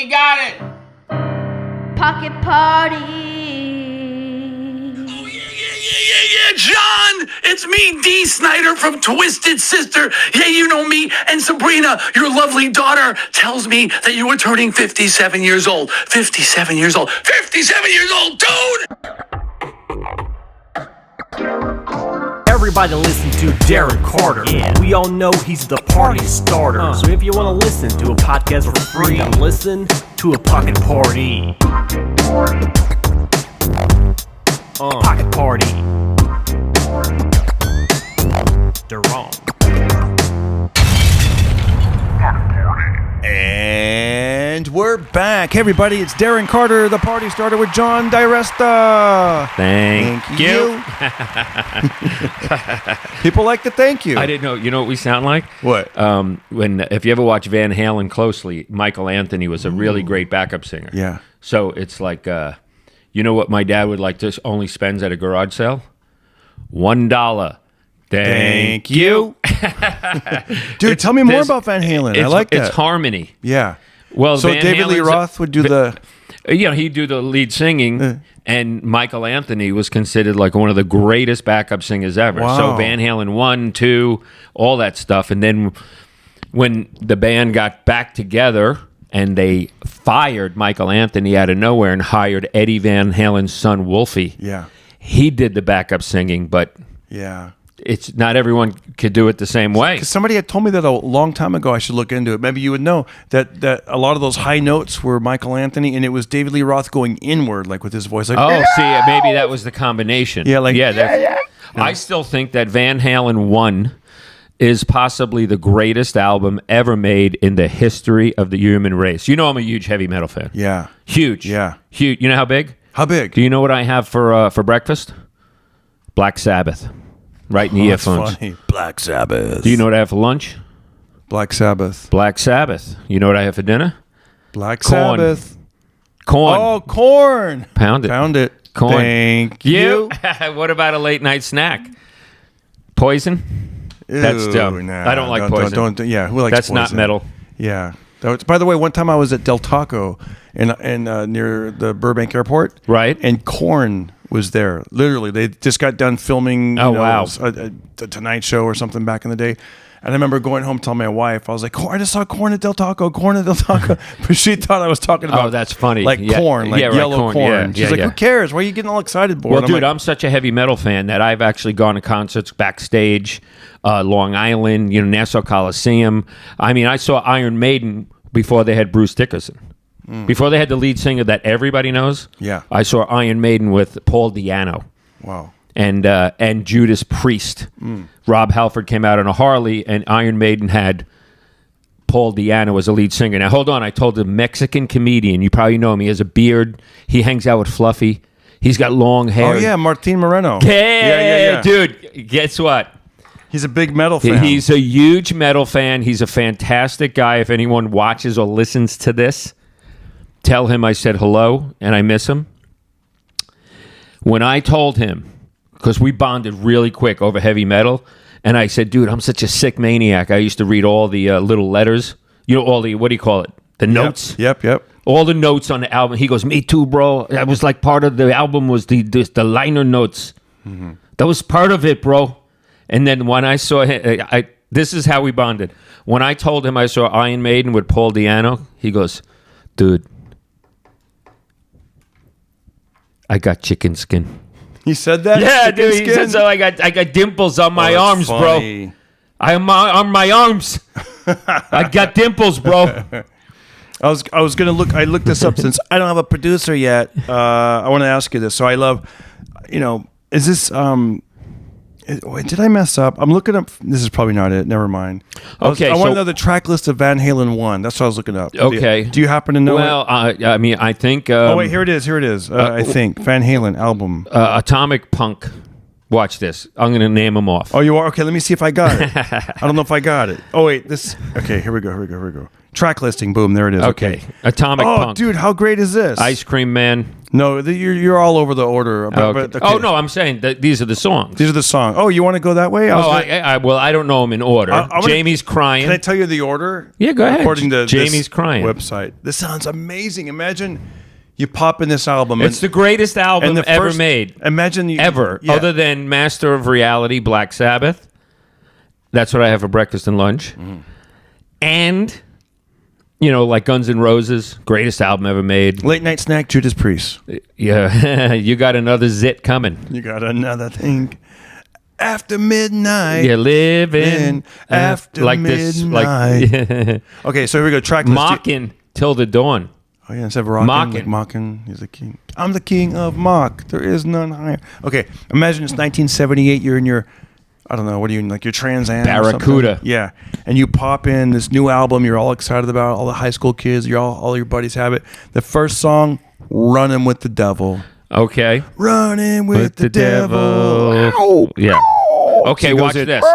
you got it. Pocket Party. Yeah, John! It's me, Dee Snider from Twisted Sister. Yeah, you know me. And Sabrina, your lovely daughter, tells me that you were turning 57 years old. 57 years old. 57 years old, dude! Everybody listen to Darren Carter. Yeah. We all know he's the party starter. So if you want to listen to a podcast for free, listen to a Pocket Party. Pocket Party. Darren. And we're back. Hey, everybody, it's Darren Carter, the party starter with John DiResta. Thank you. People like to thank you. I didn't know. You know what we sound like? What? If you ever watch Van Halen closely, Michael Anthony was a really great backup singer. Yeah. So it's like, you know what my dad would like to only spends at a garage sale? $1. Thank you. Dude, tell me more about Van Halen. I like that. It's harmony. Yeah. Well, so Van David Lee Halen's- Roth would do the... he'd do the lead singing, and Michael Anthony was considered like one of the greatest backup singers ever. Wow. So Van Halen 1, 2, all that stuff. And then when the band got back together and they fired Michael Anthony out of nowhere and hired Eddie Van Halen's son, Wolfie, Yeah. he did the backup singing, but Yeah. it's not everyone could do it the same way. Because somebody had told me that a long time ago. I should look into it. Maybe you would know that a lot of those high notes were Michael Anthony, and it was David Lee Roth going inward, like with his voice. Like, Oh, see, maybe that was the combination. Yeah, like, I still think that Van Halen 1 is possibly the greatest album ever made in the history of the human race. You know I'm a huge heavy metal fan. Yeah. Huge. Yeah. Huge. You know how big? How big? Do you know what I have for breakfast? Black Sabbath. Right in the That's earphones. funny. Black Sabbath. Do you know what I have for lunch? Black Sabbath. Black Sabbath. You know what I have for dinner? Black Corn. Sabbath. Corn. Oh, corn. Pound it. Pound it. Corn. Thank you. What about a late night snack? Poison? That's Ew, dumb. nah, I don't like poison. Don't, yeah, who likes That's poison? not metal. Yeah. By the way, one time I was at Del Taco in near the Burbank Airport. Right. And Korn was there. Literally, they just got done filming. Oh, wow. A Tonight Show or something back in the day. And I remember going home telling my wife, I was like, I just saw Korn at Del Taco, Korn at Del Taco. But she thought I was talking about that's funny. like Yeah. corn, like Yeah, right, yellow corn. Yeah, She's like, yeah. who cares? Why are you getting all excited for? Well, And dude, like, I'm such a heavy metal fan that I've actually gone to concerts backstage, Long Island, Nassau Coliseum. I mean, I saw Iron Maiden before they had Bruce Dickinson. Before they had the lead singer that everybody knows. Yeah. I saw Iron Maiden with Paul Di'Anno. wow. And Judas Priest. Rob Halford came out on a Harley, and Iron Maiden had Paul Di'Anno as a lead singer. Now, hold on. I told the Mexican comedian, you probably know him. He has a beard. He hangs out with Fluffy. He's got long hair. Oh, yeah, Martin Moreno. Yeah. Dude, guess what? He's a big metal fan. He's a huge metal fan. He's a fantastic guy. If anyone watches or listens to this, tell him I said hello and I miss him. When I told him, because we bonded really quick over heavy metal, and I said, dude, I'm such a sick maniac. I used to read all the little letters, all the, what do you call it? The notes. Yep. All the notes on the album. He goes, me too, bro. That was like part of the album was the liner notes. Mm-hmm. That was part of it, bro. And then when I saw him, this is how we bonded. When I told him I saw Iron Maiden with Paul Di'Anno, he goes, dude, I got chicken skin. He said that? Yeah, Chicken dude. He skin? said, so I got dimples on my that's arms, funny. bro. I'm on my arms. I got dimples, bro. I was gonna look. I looked this up since I don't have a producer yet. I want to ask you this. So I love, is this? Wait, did I mess up? I'm looking up. This is probably not it. Never mind. I want to know the track list of Van Halen 1. That's what I was looking up. Okay. Do you happen to know? Well, I mean, I think. Oh wait, here it is. I think Van Halen album. Atomic Punk. Watch this. I'm going to name them off. Oh, you are? Okay, let me see if I got it. I don't know if I got it. Oh wait, this. Okay, here we go. Track listing. Boom. There it is. Okay. Atomic Oh, Punk. dude, how great is this? Ice Cream Man. No, you're all over the order. Okay. Oh, no, I'm saying that these are the songs. These are the songs. Oh, you want to go that way? Well, I don't know them in order. Jamie's Crying. Can I tell you the order? Yeah, go ahead. According to Jamie's Crying website. This sounds amazing. Imagine you pop in this album. It's the greatest album ever made. Imagine you ever, other than Master of Reality, Black Sabbath. That's what I have for breakfast and lunch. And, like Guns N' Roses, greatest album ever made. Late Night Snack, Judas Priest. Yeah, you got another zit coming. You got another thing. After midnight. You're living after like midnight. This. Okay, so here we go. Track list. Mocking till the dawn. Oh, yeah, instead of rocking, Mocking. Mocking. He's the king. I'm the king of mock. There is none higher. Okay, imagine it's 1978. You're in your, I don't know, what are you in, like your Trans Am? Barracuda. Yeah, and you pop in this new album you're all excited about. All the high school kids, all your buddies have it. The first song, Running with the Devil. Okay. Running with the devil. Ow. Yeah. Okay, So watch this.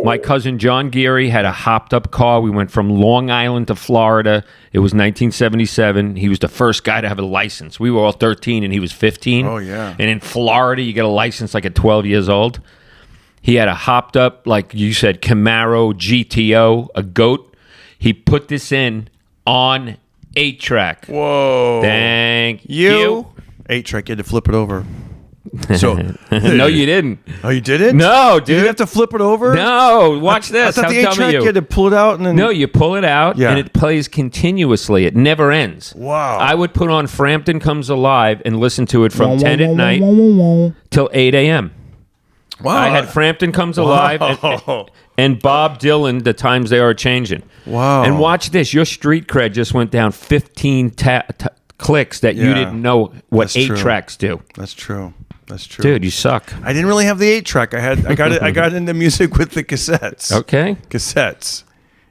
My cousin John Geary had a hopped up car. We went from Long Island to Florida. It was 1977. He was the first guy to have a license. We were all 13 and he was 15. Oh, yeah. And in Florida, you get a license like at 12 years old. He had a hopped up, like you said, Camaro GTO, a goat. He put this in on 8-track. Whoa. Thank you. 8-track, you had to flip it over. So No, you didn't. Oh, you did it? No, Did dude. you have to flip it over? No, watch I this. thought How the dumb are 8-track you? you had to pull it out and then. No, you pull it out Yeah. and it plays continuously. It never ends. Wow. I would put on Frampton Comes Alive and listen to it from 10 at night till 8 a.m. Wow. I had Frampton Comes Alive and Bob Dylan, The Times They Are Changing. Wow. And watch this. Your street cred just went down 15 clicks that you Yeah. didn't know what That's true. 8-tracks do. That's true. That's true. Dude, you suck. I didn't really have the 8-track. I got into music with the cassettes. Okay. Cassettes.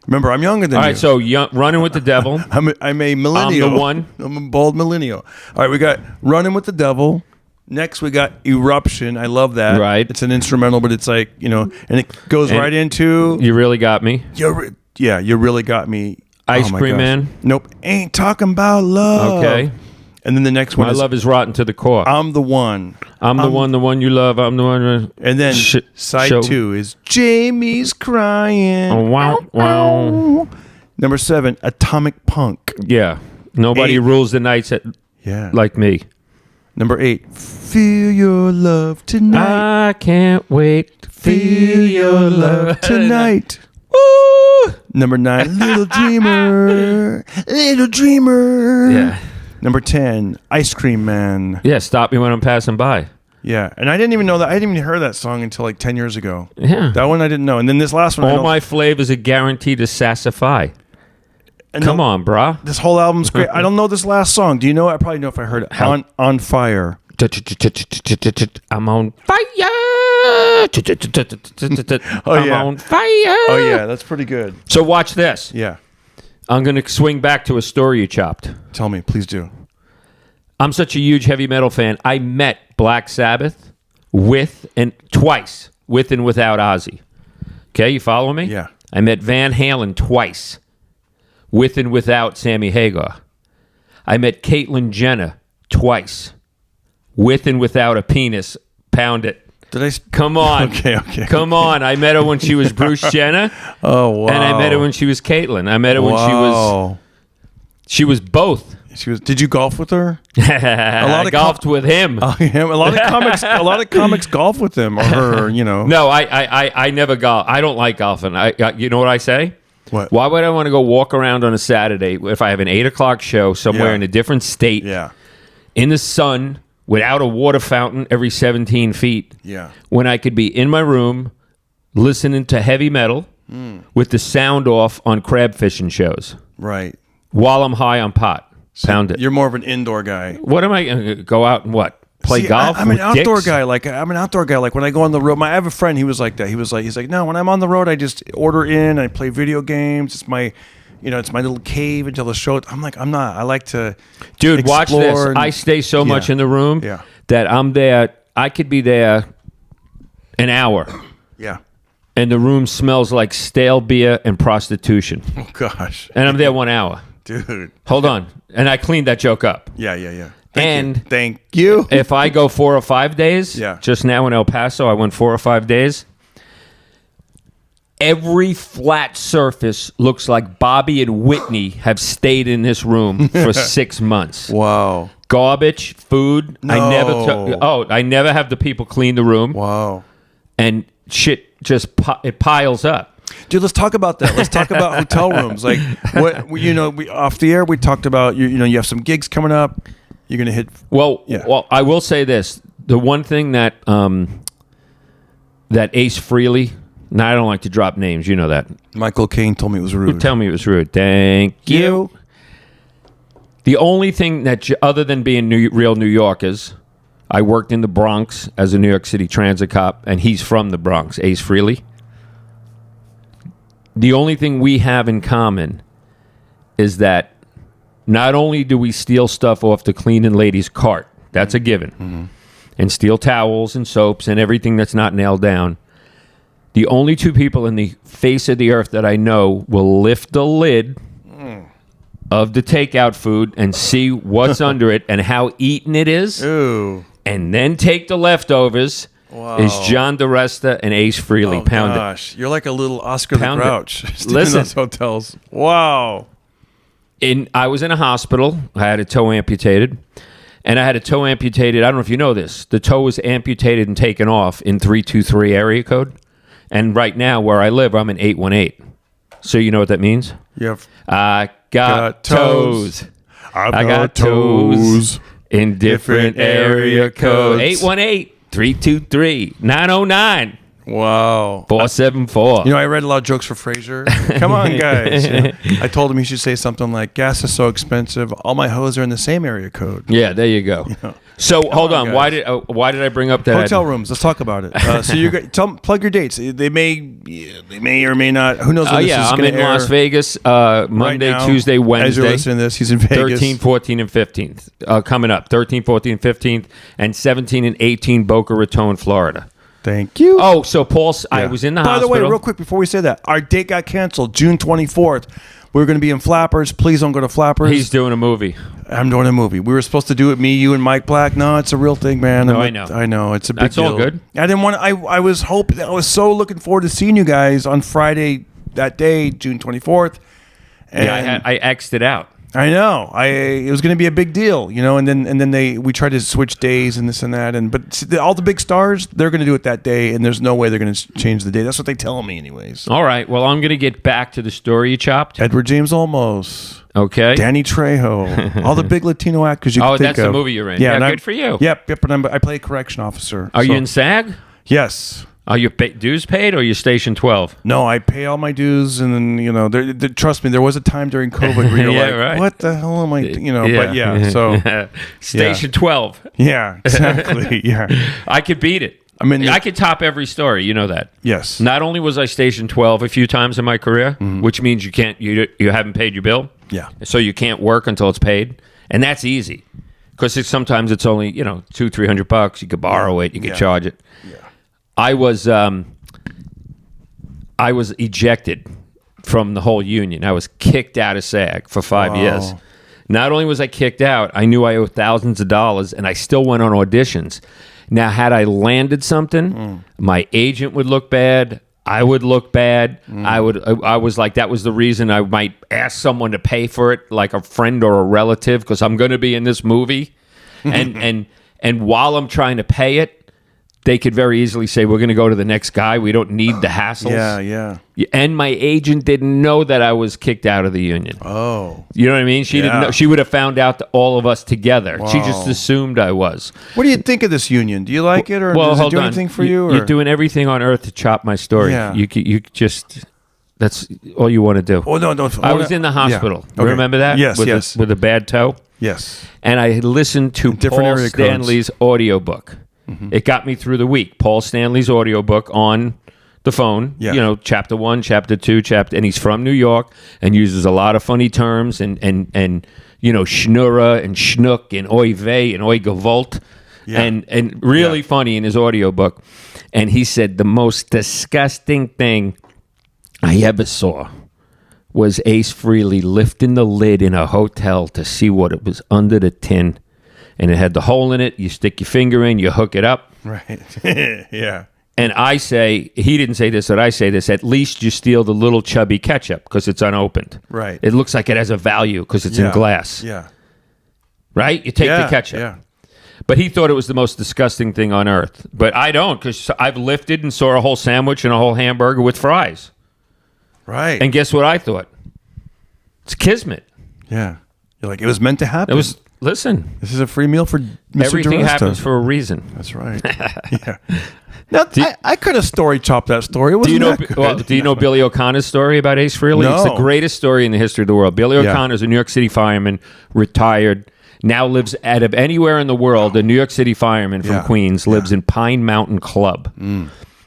Remember, I'm younger than All you. right, so Running with the Devil. I'm a millennial. I'm the one. I'm a bald millennial. All right, we got Running with the Devil. Next, we got Eruption. I love that. Right. It's an instrumental, but it's like, and it goes And right into You Really Got Me. You Really Got Me. Ice Oh my Cream gosh. Man. Nope. Ain't talking about love. Okay. And then the next one My is love is rotten to the core. I'm the One. I'm the one you love. I'm the one. And then side show. 2 is Jamie's Crying. Oh, wow. Number 7, Atomic Punk. Yeah. Nobody 8. rules the nights like me. Number 8, Feel Your Love Tonight. I can't wait to Feel Your Love Tonight. Woo! Number 9, Little Dreamer. Little Dreamer. Yeah. Number 10, Ice Cream Man. Yeah, Stop Me When I'm Passing By. Yeah, and I didn't even know that. I didn't even hear that song until like 10 years ago. Yeah. That one I didn't know. And then this last one. All my flavors are guaranteed to sassify. Come on, brah. This whole album's great. I don't know this last song. Do you know it? I probably know if I heard it. On Fire. I'm on fire. I'm on fire. Oh, yeah, that's pretty good. So watch this. Yeah. I'm going to swing back to a story you chopped. Tell me, please do. I'm such a huge heavy metal fan. I met Black Sabbath twice, with and without Ozzy. Okay, you follow me? Yeah. I met Van Halen twice, with and without Sammy Hagar. I met Caitlyn Jenner twice, with and without a penis. Pound it. Did I? Come on. Okay. Come on. I met her when she was Bruce Jenner. Oh, wow. And I met her when she was Caitlyn. I met her when she was both. Did you golf with her? I golfed with him. A lot of comics golf with him or her, No, I never golf. I don't like golfing. You know what I say? What? Why would I want to go walk around on a Saturday if I have an 8 o'clock show somewhere in a different state in the sun without a water fountain every 17 feet when I could be in my room listening to heavy metal with the sound off on crab fishing shows. Right. While I'm high on pot. Pound it. You're more of an indoor guy. What am I going to go out and what? Play golf? I'm an with outdoor dicks? guy. I'm an outdoor guy. Like when I go on the road, I have a friend. He was like that. He's like, no. When I'm on the road, I just order in. I play video games. It's my, it's my little cave until the show. I'm like, I'm not. I like to. Dude, watch this. and- I stay so much in the room Yeah. that I'm there. I could be there an hour. Yeah. and the room smells like stale beer and prostitution. Oh gosh. And I'm there 1 hour. Dude. Hold on. And I cleaned that joke up. Yeah. Thank And you. if I go 4 or 5 days, Yeah. just now in El Paso, I went 4 or 5 days. Every flat surface looks like Bobby and Whitney have stayed in this room for 6 months. Wow. Garbage, food. No. I never have the people clean the room. Wow. And shit just it piles up. Dude, let's talk about that. Let's talk about hotel rooms. Like, what we off the air, we talked about you have some gigs coming up. You're gonna hit. Well, I will say this: the one thing that that Ace Frehley. Now I don't like to drop names. You know that. Michael Caine told me it was rude. Tell me it was rude. Thank you. The only thing that other than being real New Yorkers, I worked in the Bronx as a New York City transit cop, and he's from the Bronx, Ace Frehley. The only thing we have in common is that not only do we steal stuff off the cleaning lady's cart, that's a given, and steal towels and soaps and everything that's not nailed down. The only two people in the face of the earth that I know will lift the lid of the takeout food and see what's under it and how eaten it is, and then take the leftovers. Wow. Is John DiResta and Ace Frehley. Pound gosh. You're like a little Oscar Pound the Grouch. Listen. In those hotels. Wow. I was in a hospital. I had a toe amputated. And I had a toe amputated. I don't know if you know this. The toe was amputated and taken off in 323 area code. And right now, where I live, I'm in 818. So you know what that means? Yep. I got toes. I got toes in different area codes. 818-323-909. Wow. 474. I read a lot of jokes for Frasier. Come on, guys. I told him he should say something like, gas is so expensive. All my hoes are in the same area code. Yeah, there you go. So hold on. Guys. Why did I bring up that? Hotel rooms. Let's talk about it. So you plug your dates. They may or may not. Who knows when this is I'm going to in air. Las Vegas Monday, Right now, Tuesday, Wednesday. As you're listening to this, he's in Vegas. 13, 14, and 15th. Coming up. 13, 14, 15th, and 17 and 18 Boca Raton, Florida. Thank you. Oh, so Paul, I was in the hospital. By the way, real quick before we say that, our date got canceled June 24th. We were going to be in Flappers. Please don't go to Flappers. He's doing a movie. I'm doing a movie. We were supposed to do it, me, you, and Mike Black. No, it's a real thing, man. No, I know. I know. It's a big deal. That's all good. I didn't want. I was hoping. I was so looking forward to seeing you guys on Friday that day, June 24th. And Yeah, I X'd it out. I know. It was going to be a big deal, and then we tried to switch days and this and that, but all the big stars, they're going to do it that day, and there's no way they're going to change the day. That's what they tell me, anyways. All right. Well, I'm going to get back to the story you chopped. Edward James Olmos, Okay. Danny Trejo, all the big Latino actors you can think that's of. the movie you're in. Yeah, Yeah, good for you. Yep. And I play a correction officer. Are you in SAG? Yes. Are your dues paid or you Station 12? No, I pay all my dues, and then trust me, there was a time during COVID where you're Yeah, like, right. what the hell am I? But yeah, so Station 12. yeah, exactly, yeah. I could beat it. I mean, I could top every story. You know that. Yes. Not only was I Station 12 a few times in my career, which means you haven't paid your bill. Yeah. So you can't work until it's paid, and that's easy because sometimes it's only $200-300. You could borrow it. You could charge it. Yeah. I was ejected from the whole union. I was kicked out of SAG for 5 years. Not only was I kicked out, I knew I owed thousands of dollars, and I still went on auditions. Now, had I landed something, my agent would look bad. I would look bad. I was like, that was the reason I might ask someone to pay for it, like a friend or a relative, because I'm going to be in this movie. And while I'm trying to pay it, they could very easily say, we're going to go to the next guy. We don't need the hassles. Yeah. And my agent didn't know that I was kicked out of the union. Oh. You know what I mean? She didn't know. She would have found out all of us together. Wow. She just assumed I was. What do you think of this union? Do you like it, or does it do anything for you? You're doing everything on earth to chop my story. Yeah. You just... That's all you want to do. Oh, no. I was in the hospital. Yeah. Okay. Remember that? Yes, with a bad toe? Yes. And I listened to Paul Stanley's audiobook. Mm-hmm. It got me through the week. Paul Stanley's audiobook on the phone. Yeah. Chapter 1, Chapter 2, and he's from New York and uses a lot of funny terms and schnurra and schnook and oy vey and oy gewalt. Yeah. and really funny in his audiobook. And he said the most disgusting thing I ever saw was Ace Frehley lifting the lid in a hotel to see what it was under the tin. And it had the hole in it. You stick your finger in, you hook it up. Right. Yeah. And I say, he didn't say this, but I say this, at least you steal the little chubby ketchup because it's unopened. Right. It looks like it has a value because it's in glass. Yeah. Right? You take the ketchup. Yeah. But he thought it was the most disgusting thing on earth. But I don't, because I've lifted and saw a whole sandwich and a whole hamburger with fries. Right. And guess what I thought? It's kismet. Yeah. You're like, it was meant to happen. It was, listen, This is a free meal for Mr. everything DiResta. happens for a reason. That's right. Yeah. Now, I could have story chopped that story. It Do you know? wasn't that good. Well, do you know Billy O'Connor's story about Ace Frehley? No. It's the greatest story in the history of the world. Billy O'Connor's a New York City fireman, retired, now lives out of anywhere in the world. A New York City fireman from Queens lives in Pine Mountain Club,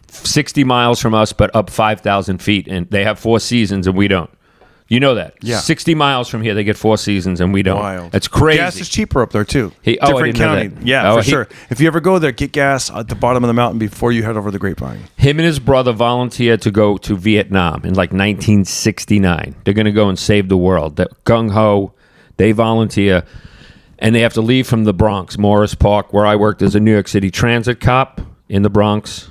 60 miles from us, but up 5,000 feet, and they have 4 seasons, and we don't. You know that? Yeah. 60 miles from here, they get 4 seasons, and we don't. Wild. That's crazy. Gas is cheaper up there, too. I Different didn't know county. that. Yeah, Oh, for sure. If you ever go there, get gas at the bottom of the mountain before you head over the Grapevine. Him and his brother volunteered to go to Vietnam in like 1969. They're going to go and save the world. They're gung-ho. They volunteer. And they have to leave from the Bronx, Morris Park, where I worked as a New York City transit cop in the Bronx.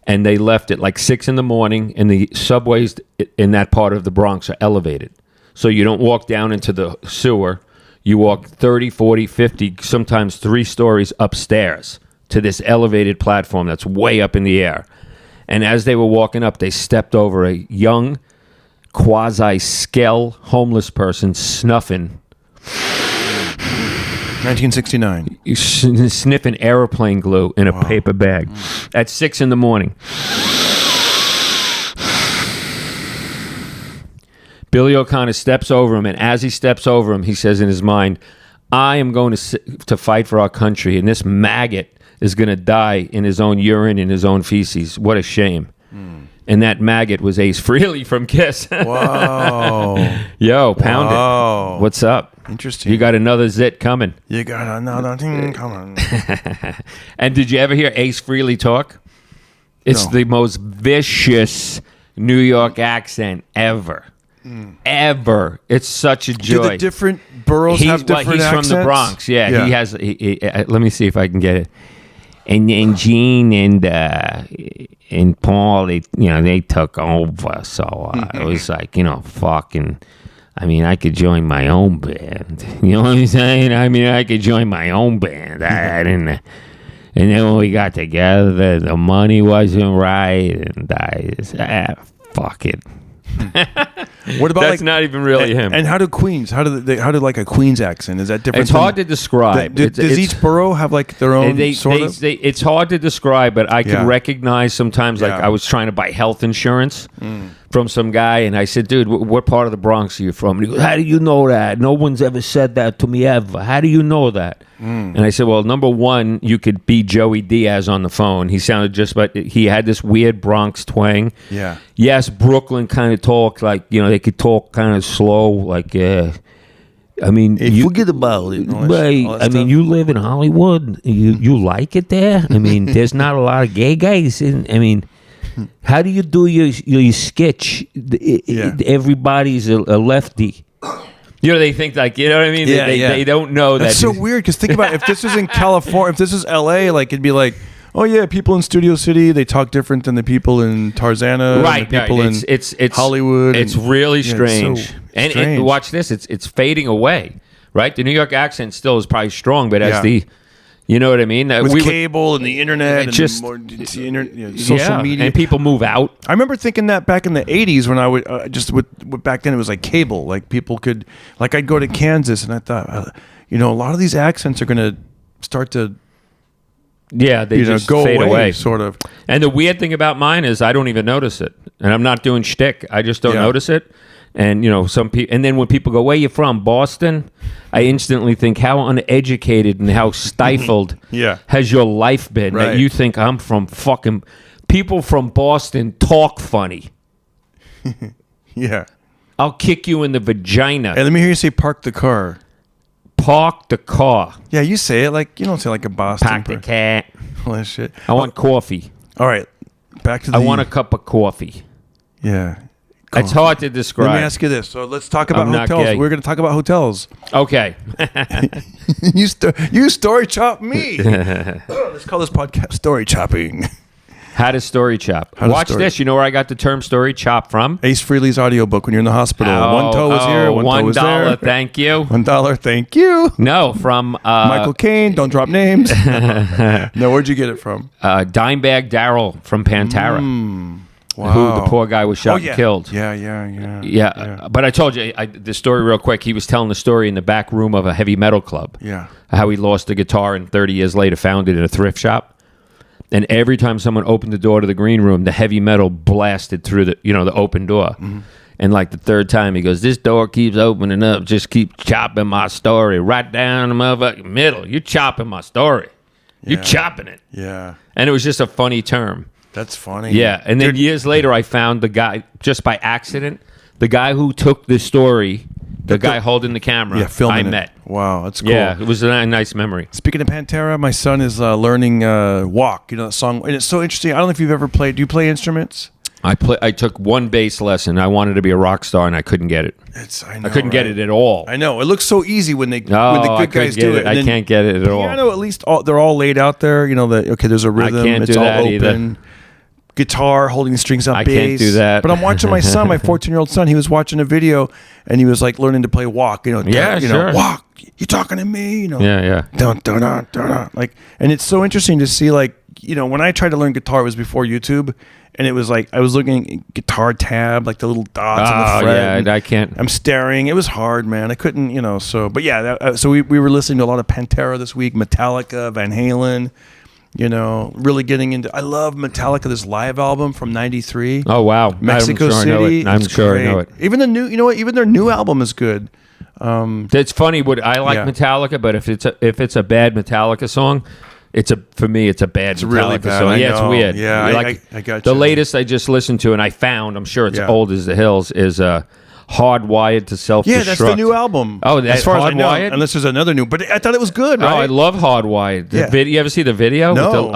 And they left at like 6 in the morning, and the subways in that part of the Bronx are elevated. So you don't walk down into the sewer. You walk 30, 40, 50, sometimes 3 stories upstairs to this elevated platform that's way up in the air. And as they were walking up, they stepped over a young, quasi-skell homeless person snuffing. 1969. Sniffing airplane glue in a paper bag at 6 in the morning. Billy O'Connor steps over him, and as he steps over him, he says in his mind, I am going to fight for our country, and this maggot is going to die in his own urine, in his own feces. What a shame. And that maggot was Ace Frehley from Kiss. Whoa. Yo, pound it. What's up? Interesting. You got another zit coming. You got another thing coming. And did you ever hear Ace Frehley talk? It's No. the most vicious New York accent ever. Ever. It's such a joy. Do the different boroughs have different he's accents? from the Bronx. Yeah. He has. Let me see if I can get it. And Gene and Paul, they took over. So it was like, fucking. I mean, I could join my own band. You know what I'm saying? I mean, I could join my own band. I didn't. And then when we got together, the money wasn't right, and I just, fuck it. What about That's not even really him. And how do Queens? How do like a Queens accent? Is that different? It's hard to describe. Does each borough have like their own sort of? It's hard to describe, but I can recognize sometimes. Like Yeah. I was trying to buy health insurance from some guy, and I said, "Dude, what part of the Bronx are you from?" And he goes, "How do you know that? No one's ever said that to me ever. How do you know that?" And I said, "Well, number one, you could be Joey Diaz on the phone. He sounded just, but he had this weird Bronx twang. Yeah. Yes, Brooklyn kind of talk like they could talk kind of slow, like I mean, Hey, forget about it. All that I mean, stuff. you live in Hollywood. You like it there? I mean, there's not a lot of gay guys. I mean, how do you do your sketch? Everybody's a lefty. They think like, you know what I mean? They don't know That's that. so weird because think about it, if this was in California, if this was LA, like it'd be like, oh yeah, people in Studio City, they talk different than the people in Tarzana, Right, and the people in it's Hollywood. It's and- really yeah, strange. it's so And strange. watch this; it's fading away. Right, the New York accent still is probably strong, but as you know what I mean? with cable and the internet and just- social media. and people move out. I remember thinking that back in the 80s when I would with back then it was like cable, like people could, like I'd go to Kansas and I thought, a lot of these accents are going to start to They just go fade away. sort of. And the weird thing about mine is I don't even notice it, and I'm not doing shtick. I just don't notice it. And some people, and then when people go, "Where you from? Boston?" I instantly think, how uneducated and how stifled has your life been that Right. you think I'm from fucking people from Boston talk funny. Yeah. I'll kick you in the vagina. And let me hear you say park the car. park the car. Yeah, you say it like you don't say it like a Boston. Park the cat. All that shit. I want coffee. All right, back to the. I want a cup of coffee. Yeah. It's hard to describe. Let me ask you this. So let's talk about I'm not hotels. gay. We're going to talk about hotels. Okay. you story chop me. Let's call this podcast Story Chopping. How to story chop. How to Watch story- this. You know where I got the term story chop from? Ace Frehley's audiobook when you're in the hospital. One toe was here, one toe was there. $1, thank you. $1, thank you. No, from Michael Caine, don't drop names. No, where'd you get it from? Dimebag Darrell from Pantera, Wow. who the poor guy was shot and killed. Yeah. But I told you the story real quick. He was telling the story in the back room of a heavy metal club. Yeah. How he lost a guitar and 30 years later found it in a thrift shop. And every time someone opened the door to the green room, the heavy metal blasted through the open door. Mm-hmm. And like the third time, he goes, "This door keeps opening up. Just keep chopping my story right down the motherfucking middle. You're chopping my story. You're chopping it." Yeah. And it was just a funny term. That's funny. Yeah. And then years later, I found the guy, just by accident, the guy who took the story, the guy holding the camera, filming I it. met. Wow, that's cool. Yeah, it was a nice memory. Speaking of Pantera, my son is learning Walk, that song. And it's so interesting. I don't know if you've ever played. Do you play instruments? I took one bass lesson. I wanted to be a rock star, and I couldn't get it. I couldn't get it at all. I know. It looks so easy when the I good guys do it. I can't get it at all. Piano, at least they're all laid out there. There's a rhythm. can't it's do all that open. either. Guitar, holding the strings on I bass. can't do that. But I'm watching my son, my 14-year-old son. He was watching a video, and he was like learning to play Walk. Sure. Walk. You talking to me? Yeah. Dun, dun, dun, dun, dun. Like, and it's so interesting to see, when I tried to learn guitar, it was before YouTube, and it was like I was looking at guitar tab, like the little dots on the fret. Yeah, I can't. I'm staring. It was hard, man. I couldn't, So, but yeah. So we were listening to a lot of Pantera this week, Metallica, Van Halen. Really getting into. I love Metallica. This live album from '93. Oh wow, Mexico I'm sure City. I know it. I'm It's sure great. I know it. Even the new, even their new album is good. It's funny. What I like Metallica, but if it's a bad Metallica song, for me it's a bad Metallica really bad, song. I Yeah, it's know. weird. Yeah, I got the you. latest I just listened to, and I found. I'm sure it's old as the hills. Is Hardwired to Self-Destruct. Yeah, that's the new album. Oh, that's as far as I know, Hardwired? unless there's another new. But I thought it was good. Oh, Right? I love Hardwired. You ever see the video? No.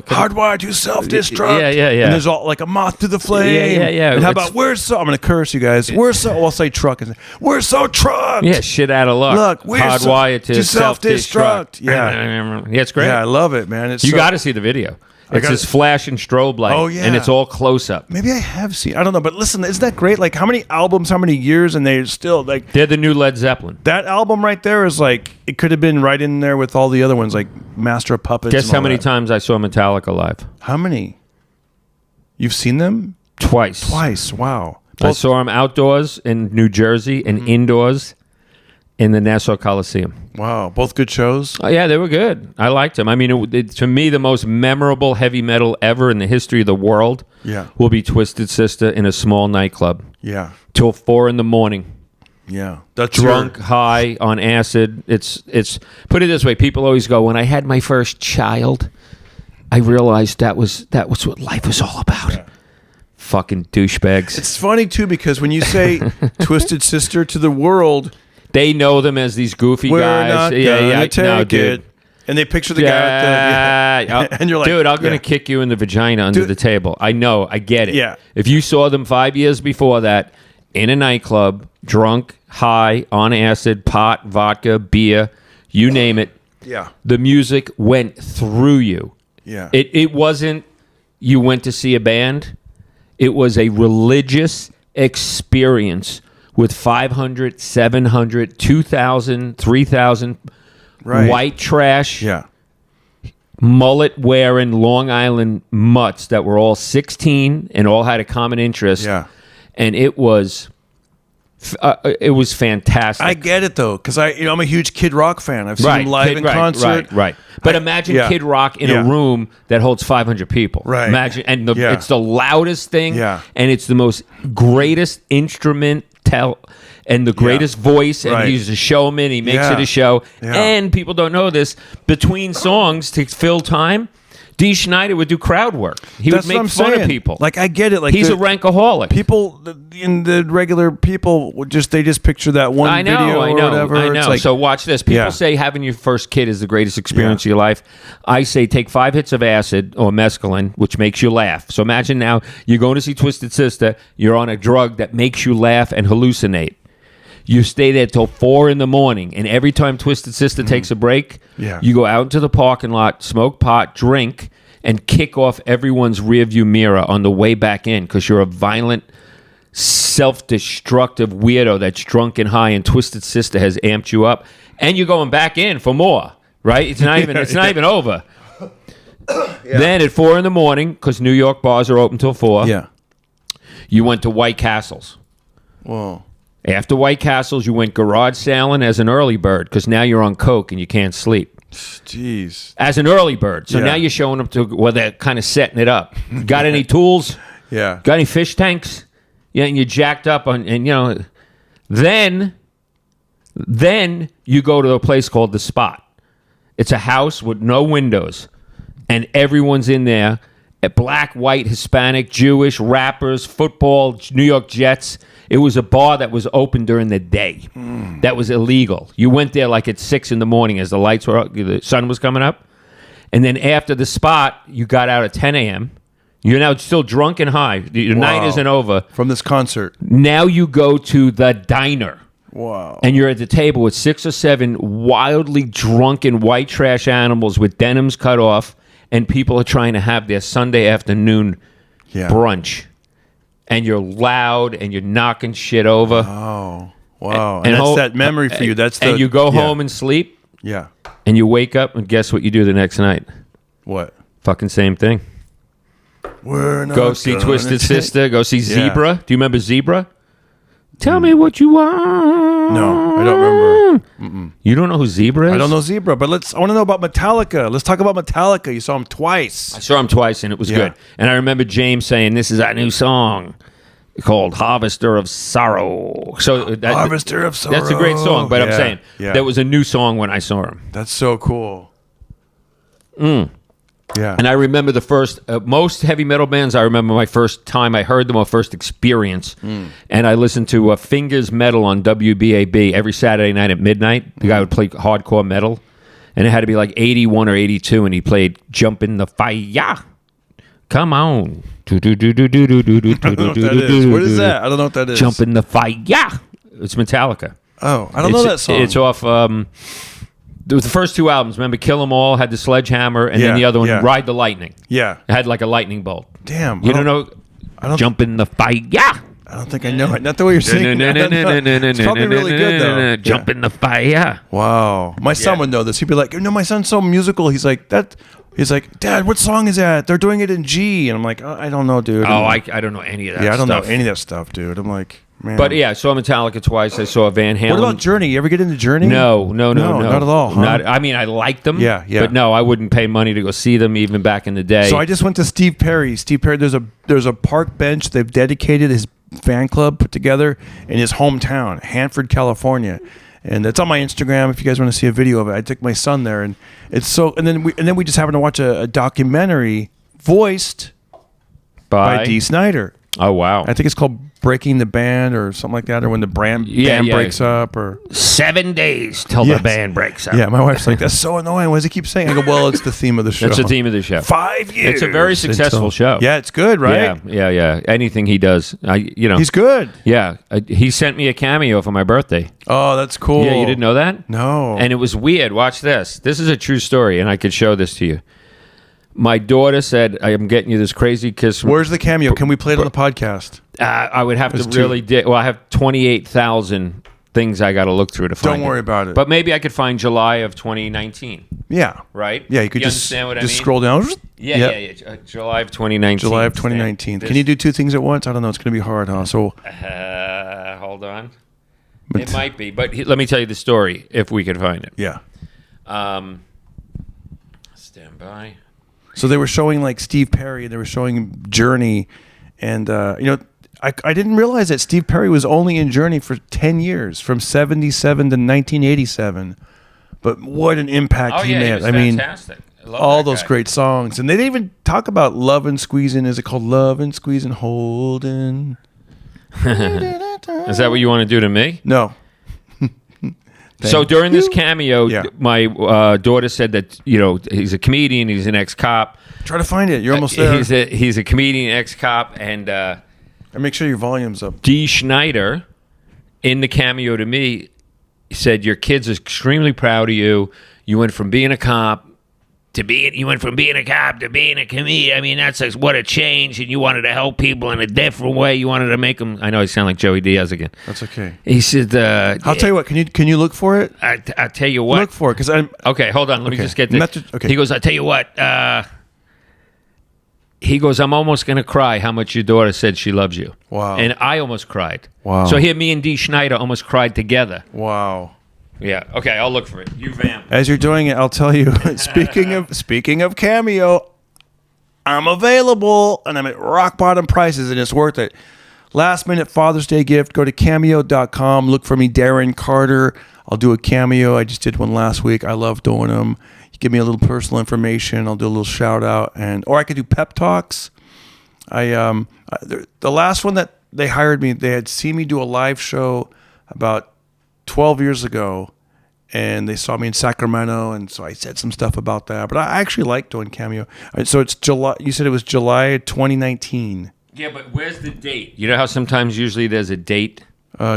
Hardwired to self-destruct. Yeah. And there's all like a moth to the flame. Yeah. And how about we're so? I'm gonna curse you guys. We're so. I'll say truck. We're so trucked. Yeah, shit out of luck. Look, we're Hardwired to self-destruct. Yeah, it's great. Yeah, I love it, man. You got to see the video. It's this flash and strobe light. Oh, yeah. And it's all close up. Maybe I have seen. I don't know, but listen, isn't that great? Like, how many albums, how many years, and they're still like. They're the new Led Zeppelin. That album right there is like it could have been right in there with all the other ones, like Master of Puppets. Guess and how all many that. times I saw Metallica live? How many? You've seen them Twice. Wow. I saw them outdoors in New Jersey and indoors in the Nassau Coliseum. Wow, both good shows. Oh, yeah, they were good. I liked them. I mean, to me, the most memorable heavy metal ever in the history of the world will be Twisted Sister in a small nightclub. Yeah. Till 4 a.m. Yeah. That's Drunk, high, on acid. It's put it this way. People always go, when I had my first child, I realized that was what life was all about. Yeah. Fucking douchebags. It's funny, too, because when you say Twisted Sister to the world... They know them as these goofy We're guys. Not gonna take it. And they picture the guy at the... and you're like... Dude, I'm going to kick you in the vagina under the table. I know. I get it. Yeah. If you saw them 5 years before that in a nightclub, drunk, high, on acid, pot, vodka, beer, you name it. Yeah. The music went through you. Yeah. It wasn't you went to see a band. It was a religious experience with 500, 700, 2,000, 3,000 white trash, mullet wearing Long Island mutts that were all 16 and all had a common interest. Yeah. And it was fantastic. I get it though, because I'm a huge Kid Rock fan. I've seen him live in concert. Right. But imagine Kid Rock in a room that holds 500 people. Right. Imagine, and it's the loudest thing. Yeah. And it's the most greatest instrument and the greatest voice, and he's a showman. He makes it a show. Yeah. And people don't know this. Between songs to fill time, Dee Snider would do crowd work. He That's would what I'm make fun saying. of people. Like, I get it. Like, He's a rankaholic. People, in the regular people, they just picture that one video or whatever. I know. It's like, So watch this. People Yeah. say having your first kid is the greatest experience of your life. I say take 5 hits of acid or mescaline, which makes you laugh. So imagine now you're going to see Twisted Sister. You're on a drug that makes you laugh and hallucinate. You stay there till 4 a.m, and every time Twisted Sister takes a break, you go out into the parking lot, smoke pot, drink, and kick off everyone's rearview mirror on the way back in because you're a violent, self-destructive weirdo that's drunk and high, and Twisted Sister has amped you up, and you're going back in for more. Right? It's not even. It's not even over. Then at 4 a.m, because New York bars are open till 4. Yeah. You went to White Castles. Whoa. After White Castles, you went garage sailing as an early bird because now you're on coke and you can't sleep. Jeez. As an early bird. So now you're showing up to where they're kind of setting it up. Got any tools? Yeah. Got any fish tanks? Yeah, and you're jacked up on, and you know, then you go to a place called The Spot. It's a house with no windows, and everyone's in there. Black, white, Hispanic, Jewish, rappers, football, New York Jets. It was a bar that was open during the day. That was illegal. You went there like at 6 a.m. as the lights were up, the sun was coming up. And then after The Spot, you got out at 10 a.m. You're now still drunk and high. Your night isn't over. From this concert. Now you go to the diner. Wow. And you're at the table with 6 or 7 wildly drunken white trash animals with denims cut off, and people are trying to have their Sunday afternoon brunch. And you're loud and you're knocking shit over. Oh, wow. And that's that memory for you. That's and you go home and sleep. Yeah. And you wake up and guess what you do the next night? What? Fucking same thing. We're not Go see Twisted Sister. Go see Zebra. Do you remember Zebra? Tell me what you want. No, I don't remember. You don't know who Zebra is? I don't know Zebra, but I want to know about Metallica. Let's talk about Metallica. You saw him twice. I saw him twice, and it was good. And I remember James saying, this is our new song called Harvester of Sorrow. So Harvester of Sorrow. That's a great song, but I'm saying there was a new song when I saw him. That's so cool. Yeah. And I remember the first, most heavy metal bands, I remember my first time I heard them, or first experience. And I listened to Fingers Metal on WBAB every Saturday night at midnight. The guy would play hardcore metal. And it had to be like 81 or 82, and he played Jump in the Fire. Come on. I don't know what that is. What is that? I don't know what that is. Jump in the Fire. It's Metallica. Oh, I don't know that song. It's off... It was the first 2 albums. Remember, Kill 'Em All had the Sledgehammer, and then the other one, Ride the Lightning. Yeah. It had like a lightning bolt. Damn. You don't know? Jump in the Fire. I don't think I know it. Not the way you're singing. It's probably really good, though. Jump in the fire. Wow. My son would know this. He'd be like, my son's so musical. He's like, Dad, what song is that? They're doing it in G. And I'm like, I don't know, dude. Oh, I don't know any of that stuff. Yeah, I don't know any of that stuff, dude. I'm like... Man. But yeah, I saw Metallica twice. I saw Van Halen. What about Journey? You ever get into Journey? No, not at all. Huh? I mean, I like them. Yeah. But no, I wouldn't pay money to go see them even back in the day. So I just went to Steve Perry. Steve Perry, there's a park bench they've dedicated, his fan club put together in his hometown, Hanford, California. And it's on my Instagram if you guys want to see a video of it. I took my son there, and it's so. And then we just happened to watch a documentary voiced by Dee Snider. Oh wow! I think it's called "Breaking the Band" or something like that, or when the band breaks up, or 7 days till the band breaks up. Yeah, my wife's like, "That's so annoying. What does he keep saying?" I go, "Well, it's the theme of the show." That's the theme of the show. 5 years. It's a very successful show. Yeah, it's good, right? Yeah. Anything he does, he's good. Yeah, he sent me a cameo for my birthday. Oh, that's cool. Yeah, you didn't know that? No. And it was weird. Watch this. This is a true story, and I could show this to you. My daughter said, I am getting you this crazy kiss. Where's the cameo? Can we play it on the podcast? I would have to really well, I have 28,000 things I got to look through to find Don't worry about it. But maybe I could find July of 2019. Yeah. Right? Yeah, you could understand what I mean? scroll down. Yeah. July of 2019. July of 2019. Can you do 2 things at once? I don't know. It's going to be hard, huh? So hold on. It might be, but let me tell you the story if we can find it. Yeah. Stand by. So they were showing like Steve Perry, and they were showing Journey, and I didn't realize that Steve Perry was only in Journey for 10 years, from 77 to 1987. But what an impact he made! He was fantastic. all those great songs. And they didn't even talk about Love and Squeezing. Is it called Love and Squeezing Holding? Is that what you want to do to me? No. So during this cameo, Yeah. my daughter said that, he's a comedian, he's an ex-cop. Try to find it. You're almost there. He's a comedian, ex-cop, and And make sure your volume's up. Dee Snider, in the cameo to me, said, your kids are extremely proud of you. You went from being a cop to being a comedian. I mean, what a change. And you wanted to help people in a different way. You wanted to make them. I know I sound like Joey Diaz again. That's okay. He said, I'll tell you what. Can you look for it? I'll tell you what. Look for it, because I'm. Okay, hold on. Let me just get this. Okay. He goes, I'll tell you what. He goes, I'm almost going to cry how much your daughter said she loves you. Wow. And I almost cried. Wow. So here, me and Dee Snider almost cried together. Wow. Yeah. Okay, I'll look for it. You vamp. As you're doing it, I'll tell you. speaking of Cameo, I'm available, and I'm at rock bottom prices, and it's worth it. Last minute Father's Day gift. Go to cameo.com. Look for me, Darren Carter. I'll do a cameo. I just did one last week. I love doing them. You give me a little personal information. I'll do a little shout out, or I could do pep talks. The last one that they hired me, they had seen me do a live show about 12 years ago, and they saw me in Sacramento, and so I said some stuff about that. But I actually like doing cameo. So it's July. You said it was July 2019. Yeah, but where's the date? You know how sometimes usually there's a date?